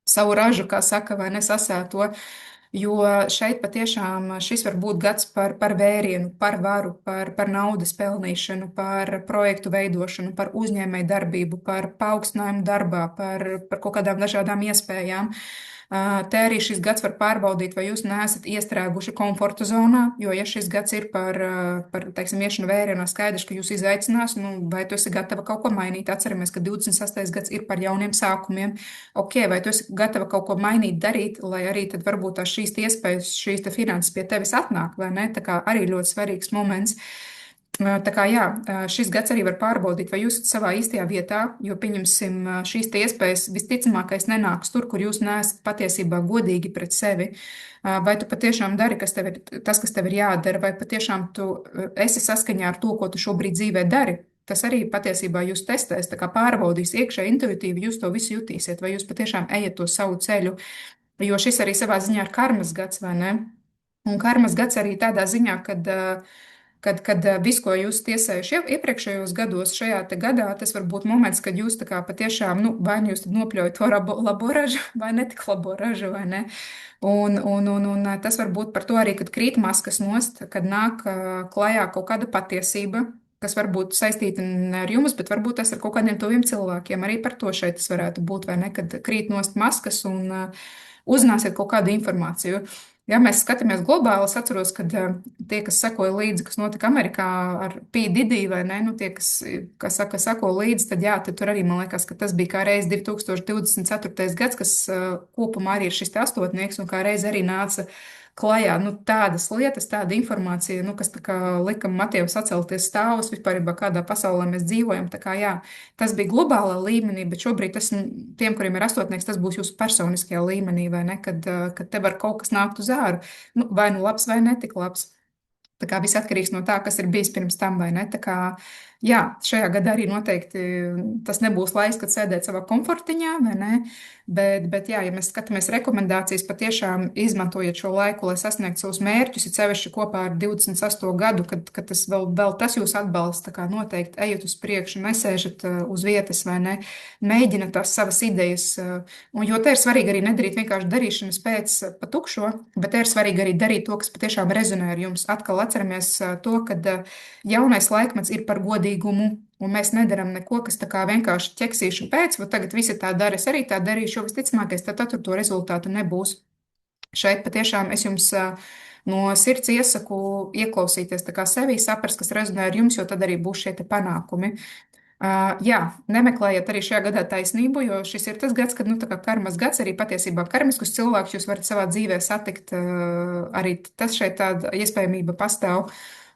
S1: savu ražu, kā saka, vai nesasēto. Jo šeit patiešām šis var būt gads par vērienu, par varu, par naudas pelnīšanu, par projektu veidošanu, par uzņēmēju darbību, par paaugstinājumu darbā, par kaut kādām dažādām iespējām. Te arī šis gads var pārbaudīt, vai jūs neesat iestrēguši komforta zonā, jo, ja šis gads ir teiksim, iešanu vērienā, skaidrs, ka jūs izaicinās, nu, vai tu esi gatava kaut ko mainīt. Atceramies, ka 26. gads ir par jauniem sākumiem. Ok, vai tu esi gatava kaut ko mainīt, darīt, lai arī tad varbūt tās šīs iespējas, šīs te finanses pie tevis atnāk, vai ne? Tā kā arī ļoti svarīgs moments. Tā kā jā, šis gads arī var pārbaudīt, vai jūs esat savā īstajā vietā, jo, pieņemsim, šīs te iespējas visticamākais nenāks tur, kur jūs neesat patiesībā godīgi pret sevi. Vai tu patiešām dari, tas, kas tev ir jādara, vai patiešām tu esi saskaņā ar to, ko tu šobrīd dzīvē dari. Tas arī patiesībā jūs testēs, tā kā pārbaudīs iekšēji intuitīvi, jūs to visu jutīsiet, vai jūs patiešām ejat to savu ceļu, jo šis arī savā ziņā ir karmas gads, vai ne? Un karmas gads arī tādā ziņā, kad viss, ko jūs tiesājuši iepriekšējos gados, šajā te gadā, tas var būt moments, kad jūs tā kā patiešām, nu, vai nu jūs tad nopļaujat to labo ražu, vai netik labo ražu, vai ne? Un tas var būt par to arī, kad krīt maskas nost, kad nāk klajā kaut kāda patiesība, kas var būt saistīta ne ar jums, bet varbūt tas ar kaut kādiem tuviem cilvēkiem. Arī par to šeit tas varētu būt, vai ne, kad krīt nost maskas un uzzināsiet kaut kādu informāciju. Ja mēs skatāmies globāli, es atceros, ka tie, kas sekoja līdzi, kas notika Amerikā ar P. Diddy, vai ne, nu tie, kas sako līdzi, tad jā, tad tur arī man liekas, ka tas bija kā reiz 2024. gads, kas kopumā arī ir šis te astotnieks, un kā reiz arī nāca klajā, nu, tādas lietas, tāda informācija, nu, kas tā kā lika matiem sacelties stāvus vispārībā, kādā pasaulē mēs dzīvojam. Tā kā jā, tas bija globālā līmenī, bet šobrīd tas, tiem, kuriem ir astotnieks, tas būs jūsu personiskajā līmenī, vai ne, kad te var kaut kas nākt uz āru, nu, vai nu labs, vai netik labs. Tā kā viss atkarīgs no tā, kas ir bijis pirms tam, vai ne? Tā kā, jā, šajā gadā arī noteikti tas nebūs laiks, kad sēdēt savā komfortiņā, vai ne? Bet jā, ja mēs skatāmies rekomendācijas, patiešām izmantojiet šo laiku, lai sasniegtu savus mērķus, ir sevišķi kopā ar 28. gadu, kad tas vēl tas jūs atbalsta, tā kā noteikti ejat uz priekšu, nesēžat uz vietas, vai ne? Mēģinat tās savas idejas, un jo te ir svarīgi arī nedarīt vienkārši darīšanas pēc pa tukšo, bet te ir svarīgi arī darīt to, kas patiešām rezonē ar jums. Atkal atceramies to, ka jaunais laikmets ir par godīgumu, un mēs nedaram neko, kas tā kā vienkārši ķeksīšu pēc, vai tagad visi tā dara, es arī tā darīšu, jo visticamākais tad tur to rezultātu nebūs. Šeit patiešām es jums no sirds iesaku ieklausīties tā kā sevī, saprast, kas rezonē ar jums, jo tad arī būs šie te panākumi. Jā, nemeklējiet arī šajā gadā taisnību, jo šis ir tas gads, kad, nu, tā kā karmas gads, arī patiesībā karmiskus cilvēkus jūs varat savā dzīvē satikt, arī tas šeit tāda iespējamība pastāv.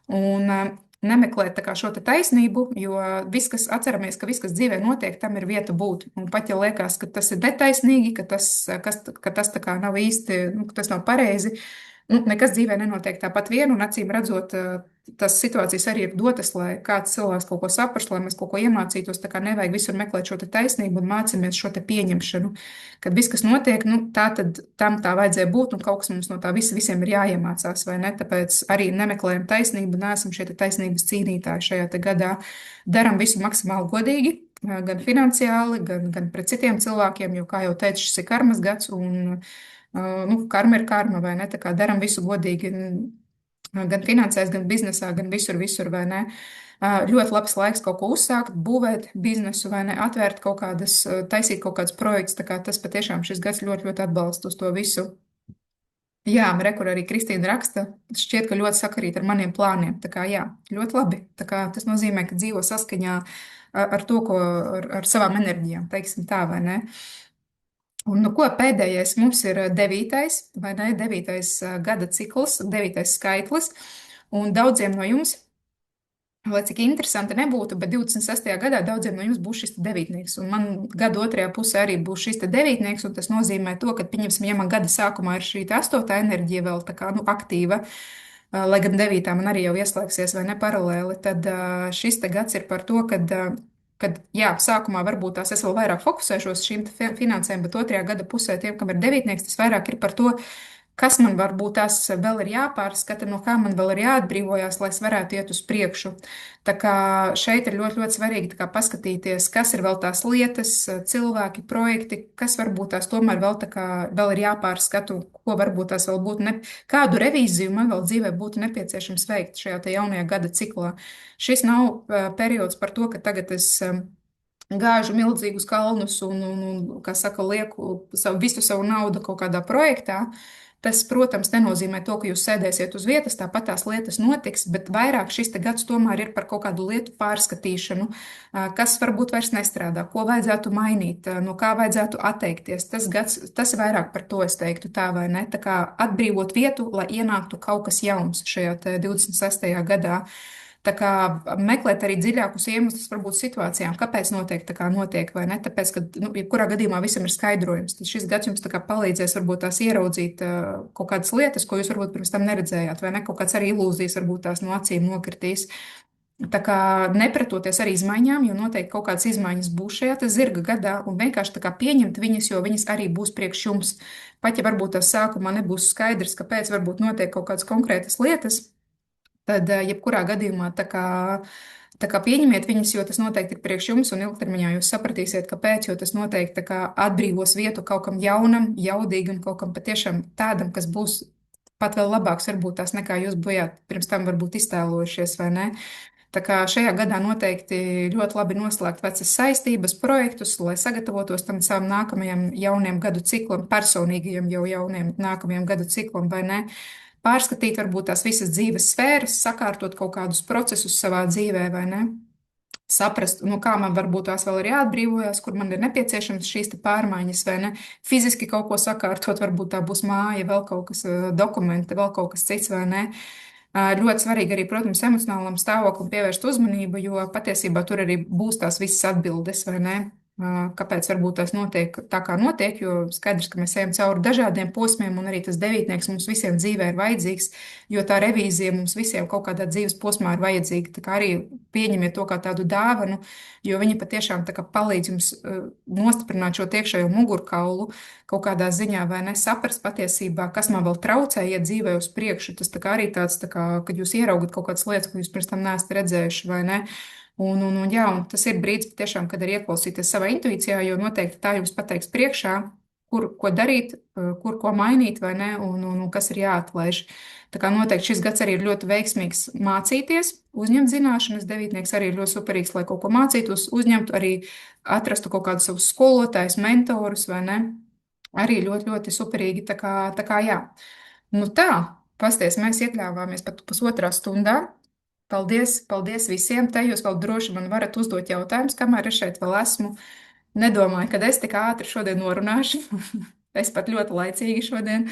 S1: Un nemeklēt tā kā šo te taisnību, jo viss, kas atceramies, ka viss, kas dzīvē notiek, tam ir vieta būt. Un pat ja liekas, ka tas ir netaisnīgi, ka tas tā kā nav īsti, nu, ka tas nav pareizi, nu, nekas dzīvē nenotiek tāpat vien, un acīm redzot, tas situācijas arī ir dotas, lai kāds cilvēks kaut ko saprastu, lai mēs kaut ko iemācītos. Tā kā nevajag visur meklēt šo te taisnību un mācāmies šo te pieņemšanu, kad viss, kas notiek, nu, tā tad tam tā vajadzēja būt, un kaut kas mums no tā visiem ir jāiemācās, vai ne? Tāpēc arī nemeklējam taisnību, neesam šie te taisnības cīnītāji šajā te gadā. Daram visu maksimāli godīgi, gan finansiāli, gan pret citiem cilvēkiem, jo, kā jau teicu, šis ir karmas gads, un nu, karma ir karma, vai ne? Tā kā daram visu godīgi, gan finansēs, gan biznesā, gan visur, vai ne? Ļoti labs laiks kaut ko uzsākt, būvēt biznesu, vai ne? Atvērt kaut kādas, taisīt kaut kādus projektus. Tā kā tas patiešām šis gads ļoti atbalsta uz to visu. Jā, rekur arī Kristīna raksta, šķiet, ka ļoti sakarīt ar maniem plāniem. Tā kā jā, ļoti labi. Tā kā tas nozīmē, ka dzīvo saskaņā ar to, ar savām enerģijām, teiksim tā, vai ne? Un, nu, ko pēdējais mums ir devītais, vai ne? Devītais gada cikls, devītais skaitlis. Un daudziem no jums, lai cik interesanti nebūtu, bet 26. gadā daudziem no jums būs šis te devītnieks. Un man gada otrajā pusē arī būs šis te devītnieks, un tas nozīmē to, ka, pieņemsim, ja man gada sākumā ir šī te astotā enerģija vēl tā kā, nu, aktīva, lai gan devītā man arī jau ieslēgsies vai ne paralēli, tad šis te gads ir par to, kad, jā, sākumā varbūt tās es vēl vairāk fokusēšos šīm finansēm, bet otrajā gada pusē tiem, kam ir devītnieks, tas vairāk ir par to, kas man varbūt tās vēl ir jāpārskata, no kā man vēl ir jāatbrīvojās, lai es varētu iet uz priekšu. Tā kā šeit ir ļoti svarīgi tā kā paskatīties, kas ir vēl tās lietas, cilvēki, projekti, kas varbūt tās tomēr vēl, tā kā, vēl ir jāpārskata, ko varbūt tās vēl būtu, kādu revīziju man vēl dzīvē būtu nepieciešams veikt šajā te jaunajā gada ciklā. Šis nav periods par to, ka tagad es gāžu milzīgus kalnus un, kā saka, lieku visu savu naudu kaut kādā projektā. Tas, protams, nenozīmē to, ka jūs sēdēsiet uz vietas, tāpat tās lietas notiks, bet vairāk šis te gads tomēr ir par kaut kādu lietu pārskatīšanu, kas varbūt vairs nestrādā, ko vajadzētu mainīt, no kā vajadzētu atteikties. Tas gads, tas ir vairāk par to, es teiktu tā vai ne, tā kā atbrīvot vietu, lai ienāktu kaut kas jauns šajā te 26. gadā. Tā kā meklēt arī dziļākus iemeslus, varbūt situācijām, kāpēc notiek tā kā notiek, vai ne? Tāpēc, ka, nu, jebkurā gadījumā visam ir skaidrojums. Tad šis gads jums tā kā palīdzēs varbūt tās ieraudzīt kaut kādas lietas, ko jūs varbūt pirms tam neredzējāt, vai ne? Kaut kāds arī ilūzijas varbūt tās no acīm nokritīs. Tā kā nepretoties arī izmaiņām, jo noteikti kaut kādas izmaiņas būs šajā te zirga gadā, un vienkārši tā kā pieņemt viņas, jo viņas arī būs priekš jums. Pat ja varbūt tās sākumā nebūs skaidrs, kāpēc varbūt notiek kaut kādas konkrētas lietas, tad jebkurā gadījumā tā kā pieņemiet viņus, jo tas noteikti ir priekš jums, un ilgtermiņā jūs sapratīsiet, kāpēc, jo tas noteikti tā kā atbrīvos vietu kaut kam jaunam, jaudīgam, kaut kam patiešām tādam, kas būs pat vēl labāks varbūt tās nekā jūs bijāt pirms tam varbūt iztēlojušies, vai ne? Tā kā šajā gadā noteikti ļoti labi noslēgt vecas saistības, projektus, lai sagatavotos tam savam nākamajam jaunajam gadu ciklam, personīgajam jau jaunajam nākamajam gadu ciklam, vai ne? Pārskatīt varbūt tās visas dzīves sfēras, sakārtot kaut kādus procesus savā dzīvē, vai ne? Saprast, no kā man varbūt tās vēl ir jāatbrīvojas, kur man ir nepieciešams šīs te pārmaiņas, vai ne? Fiziski kaut ko sakārtot, varbūt tā būs māja, vēl kaut kas, dokumenti, vēl kaut kas cits, vai ne? Ļoti svarīgi arī, protams, emocionālam stāvoklim pievērst uzmanību, jo patiesībā tur arī būs tās visas atbildes, vai ne? Kāpēc varbūt tas notiek tā, kā notiek, jo skaidrs, ka mēs ejam cauri dažādiem posmiem, un arī tas devītnieks mums visiem dzīvē ir vajadzīgs, jo tā revīzija mums visiem kaut kādā dzīves posmā ir vajadzīga. Tā kā arī pieņemiet to kā tādu dāvanu, jo viņi patiešām tā kā palīdz jums nostiprināt šo iekšējo mugurkaulu kaut kādā ziņā, vai ne, saprast patiesībā, kas man vēl traucē iet dzīvē uz priekšu. Tas tā kā arī tāds, tā kā, kad jūs ieraugat kaut kādas lietas, ko jūs pirms tam neesat redzējuši, vai ne? Jā, un tas ir brīdis patiešām, kad ir ieklausīties savā intuīcijā, jo noteikti tā jums pateiks priekšā, kur ko darīt, kur ko mainīt, vai ne, un kas ir jāatlaiž. Tā kā noteikti šis gads arī ir ļoti veiksmīgs mācīties, uzņemt zināšanas. Devītnieks arī ir ļoti superīgs, lai kaut ko mācītos, uzņemtu, arī atrastu kaut kādus savus skolotājus, mentorus, vai ne. Arī ļoti superīgi, tā kā jā. Nu tā, pasties, mēs iekļāvāmies pat pusotrā stundā. Paldies visiem. Te jūs vēl droši man varat uzdot jautājumus, kamēr es šeit vēl esmu. Nedomāju, ka es tik ātri šodien norunāšu. Es pat ļoti laicīgi šodien.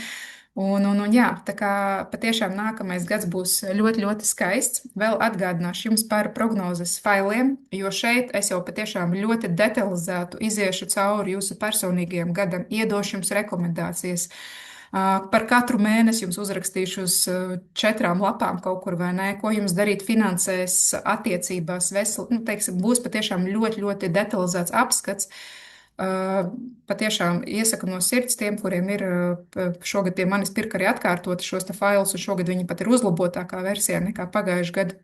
S1: Un jā, tā kā patiešām nākamais gads būs ļoti, ļoti skaists. Vēl atgādināšu jums par prognozes failiem, jo šeit es jau patiešām ļoti detalizētu iziešu cauri jūsu personīgajam gadam, iedošu jums rekomendācijas. Par katru mēnesi jums uzrakstīšu uz 4 lapām kaut kur vai nē, ko jums darīt finansēs, attiecībās, veselībā. Nu, teiksim, būs patiešām ļoti, ļoti detalizēts apskats. Patiešām iesaku no sirds tiem, kuriem ir šogad pie manis pirka arī atkārtot šos te failus, un šogad viņi pat ir uzlabotākā versijā nekā pagājušajā gadā.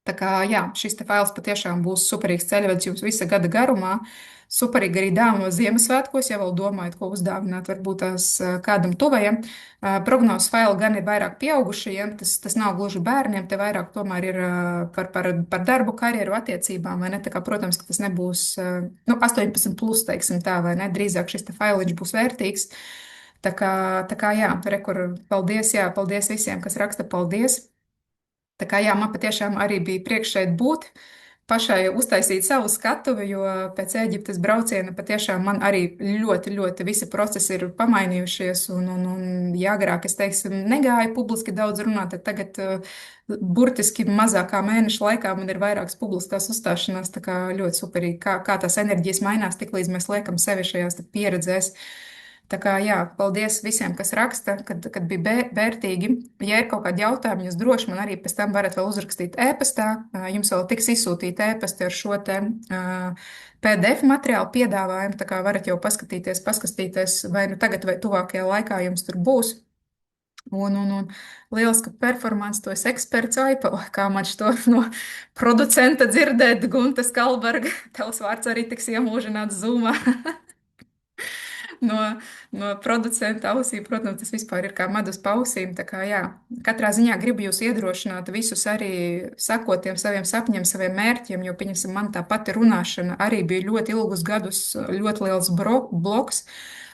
S1: Tā kā jā, šis te fails patiešām būs superīgs ceļvedis jums visa gada garumā. Superīgi arī dāvana Ziemassvētkos, ja vēl domājat, ko uzdāvināt, varbūt tās kādam tuvajam. Prognozes faili gan ir vairāk pieaugušajiem, tas nav gluži bērniem, te vairāk tomēr ir par darbu, karjeru, attiecībām, vai ne? Tā kā, protams, ka tas nebūs, nu, 18 plus, teiksim tā, vai ne? Drīzāk šis te failiņš būs vērtīgs. Tā kā jā, rekur, paldies, jā, paldies visiem, kas raksta paldies. Tā kā jā, man patiešām arī bija priekš šeit būt, pašai uztaisīt savu skatuvi, jo pēc Ēģiptes brauciena patiešām man arī ļoti, ļoti visi procesi ir pamainījušies. Un ja agrāk es, teiksim, negāju publiski daudz runāt, tad tagad burtiski mazākā mēneša laikā man ir vairākas publiskās uzstāšanās. Tā kā ļoti superīgi, kā tās enerģijas mainās, tik līdz mēs liekam sevi šajās te pieredzēs. Tā kā jā, paldies visiem, kas raksta, kad bija vērtīgi. Ja ir kaut kādi jautājumi, jūs droši man arī pēc tam varat vēl uzrakstīt ēpastā. Jums vēl tiks izsūtīti ēpasti ar šo te PDF materiālu piedāvājumu, tā kā varat jau paskatīties, vai nu tagad vai tuvākajā laikā jums tur būs. Un lieliska performance, to es eksperts aipa, kā man šo no producenta dzirdēt, Gunta Skalberga, tavs vārds arī tiks iemūžināts Zoomā. no, no producenta ausīm, protams, tas vispār ir kā medus pausīm. Tā kā, jā, katrā ziņā gribu jūs iedrošināt visus arī sakot tiem saviem sapņiem, saviem mērķiem, jo, pieņemsim, man tā pati runāšana arī bija ļoti ilgus gadus, ļoti liels bloks.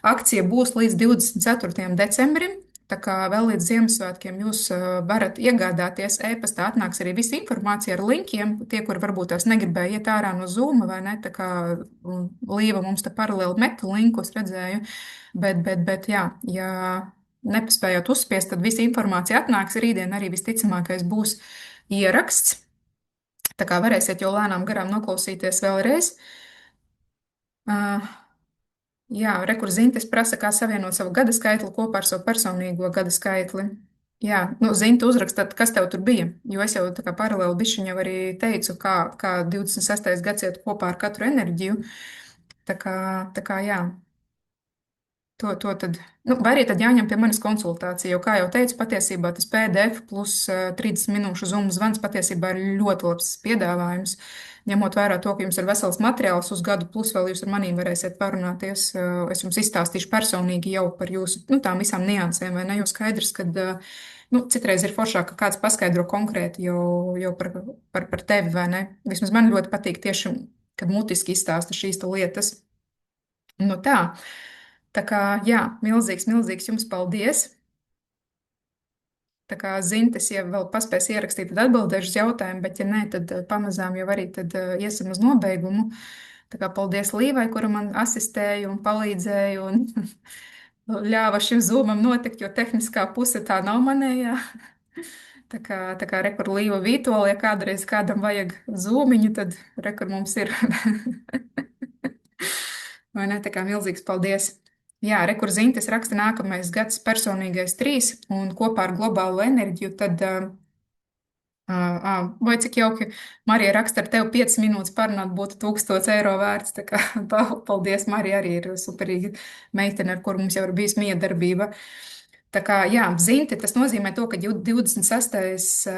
S1: Akcija būs līdz 24. decembrim. Tā kā vēl līdz Ziemassvētkiem jūs varat iegādāties e-pastā, atnāks arī visa informācija ar linkiem. Tie, kur varbūt tās negribēja iet ārā no Zoom, vai ne, tā kā Līva mums te paralēli meta linku, es redzēju. Bet jā, ja nepaspējot uzspiest, tad visa informācija atnāks. Rītdien arī visticamākais būs ieraksts. Tā kā varēsiet jau lēnām garām noklausīties vēlreiz. Jā, rekurzīntes prasa, kā savienot savu gada skaitli kopā ar savu personīgo gada skaitli. Jā, nu, Zinta uzraksta, kas tev tur bija, jo es jau tā kā paralēli bišķiņ jau arī teicu, kā 26. gads iet kopā ar katru enerģiju. Tā kā jā. To tad, nu, vai arī tad jāņem pie manis konsultācija, jo, kā jau teicu, patiesībā tas PDF plus 30 minūšu Zoom zvans patiesībā ir ļoti labs piedāvājums. Ņemot vērā to, ka jums ir vesels materiāls uz gadu, plus vēl jūs ar manīm varēsiet parunāties, es jums izstāstīšu personīgi jau par jūsu, nu, tām visām niansēm, vai ne, jo skaidrs, ka, nu, citreiz ir foršāk, ka kāds paskaidro konkrēti jau par tevi, vai ne. Vismaz man ļoti patīk tieši, kad mutiski izstāsta šīs lietas. Nu tā. Tā kā, jā, milzīgs, milzīgs jums paldies. Tā kā Zintes, ja vēl paspēs ierakstīt, tad atbildēšu uz jautājumu, bet ja nē, tad pamazām jau arī tad iesim uz nobeigumu. Tā kā paldies Līvai, kura man asistēja un palīdzēja un ļāva šim zūmam notikt, jo tehniskā puse tā nav manējā. Tā kā rekur Līva Vītola, ja kādreiz kādam vajag zūmiņu, tad rekur mums ir. Vai ne? Tā kā milzīgs paldies. Jā, rekurzīntes raksta nākamais gads personīgais 3 un kopā ar globālo enerģiju, tad, vai cik jauki, Marija raksta ar tevi 5 minūtes parunāt būtu 1000 eiro vērts, tā kā paldies, Marija arī ir superīga meitene, ar kuru mums jau ir bijis miedarbība. Tā kā, jā, zinti, tas nozīmē to, ka 26.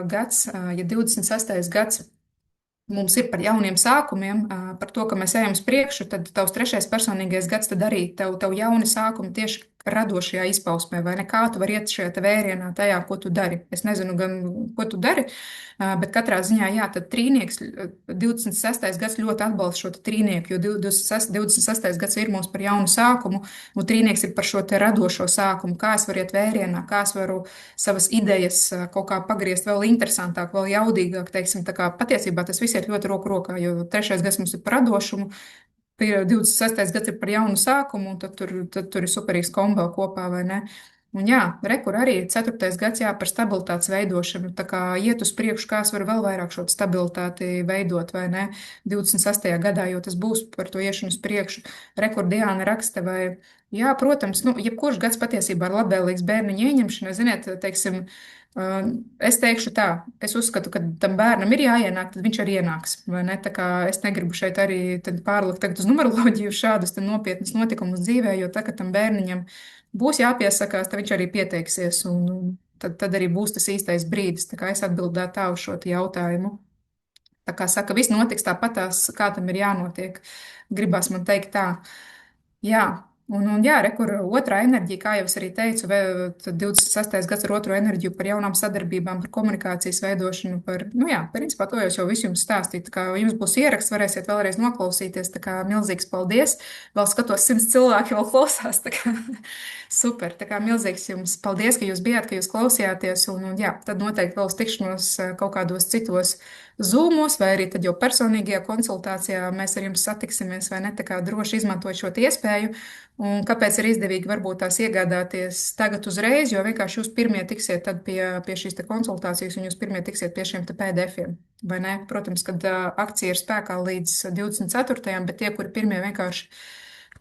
S1: gads, ja 26. gads mums ir par jauniem sākumiem, par to, ka mēs ejam uz priekšu, tad tavs 3. personīgais gads tad arī tev jauni sākumi tieši radošajā izpausmē, vai ne? Kā tu vari iet šajā te vērienā tajā, ko tu dari. Es nezinu gan, ko tu dari, bet katrā ziņā, jā, tad trīnieks, 26. gads ļoti atbalsta šo te trīnieku, jo 26. gads ir mums par jaunu sākumu, un trīnieks ir par šo te radošo sākumu, kā es varu iet vērienā, kā es varu savas idejas kaut kā pagriezt vēl interesantāk, vēl jaudīgāk, teiksim, tā kā patiesībā tas viss iet ļoti roku rokā, jo 3. gads mums ir par radošumu, 26. gads ir par jaunu sākumu, un tad tur ir superīgs kombo kopā, vai ne? Un jā, rekur arī 4. gads jā par stabilitātes veidošanu. Tā kā iet uz priekšu, kā es varu vēl vairāk šo stabilitāti veidot, vai ne? 28. gadā, jo tas būs par to iešanu uz priekšu. Rekur Diāna raksta, vai, jā, protams, nu, jebkurš gads patiesībā ir labvēlīgs bērniņa ieņemšanai. Ziniet, teiksim, es teikšu tā, es uzskatu, ka tam bērnam ir jāienāk, tad viņš arī ienāks, vai ne? Tā kā es negribu šeit arī tad pārlikt tagad uz numeroloģiju šādus te nopietnus notikumus dzīvē, jo tā, ka tam bērniņam būs jāpiesakās, tad viņš arī pieteiksies, un tad arī būs tas īstais brīdis. Tā kā es atbildētu tā uz šo te jautājumu. Tā kā saka, viss notiks tāpatās, kā tam ir jānotiek. Gribās man teikt tā. Jā, un jā, rekur otrā enerģija, kā jau es arī teicu, tad 26. gads ar otro enerģiju par jaunām sadarbībām, par komunikācijas veidošanu, par, nu jā, principā to jau visu jums stāstīju. Tā kā jums būs ieraksts, varēsiet vēlreiz noklausīties, tā kā milzīgs paldies. Vēl skatos, 100 cilvēki vēl klausās, tā kā super. Tā kā milzīgs jums paldies, ka jūs bijāt, ka jūs klausījāties, un jā, tad noteikti vēl uz tikšanos kaut kādos citos Zoomos, vai arī tad jau personīgajā konsultācijā mēs ar jums satiksimies, vai ne? Tā kā droši izmantojot šo iespēju. Un kāpēc ir izdevīgi varbūt tās iegādāties tagad uzreiz, jo vienkārši jūs pirmie tiksiet tad pie šīs te konsultācijas un jūs pirmie tiksiet pie šiem te PDF-iem, vai ne? Protams, kad akcija ir spēkā līdz 24. bet tie, kuri pirmie vienkārši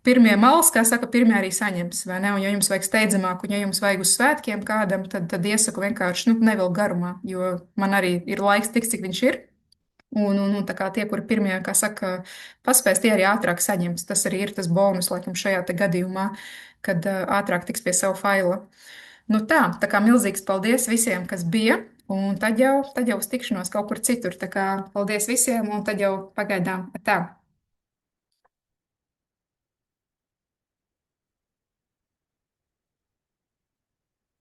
S1: pirmie malas, kā saka, pirmie arī saņems, vai ne? Un, ja jums vajag steidzamāk, un ja jums vajag uz svētkiem kādam, tad iesaku vienkārši, nu, nevilkt garumā, jo man arī ir laiks tik, cik viņš ir. Un tā kā tie, kuri pirmie, kā saka, paspēs, tie arī ātrāk saņems. Tas arī ir tas bonus, laikam, šajā te gadījumā, kad ātrāk tiks pie savu faila. Nu tā kā milzīgs paldies visiem, kas bija, un tad jau uz tikšanos kaut kur citur. Tā kā paldies visiem, un tad jau pagaidām tā.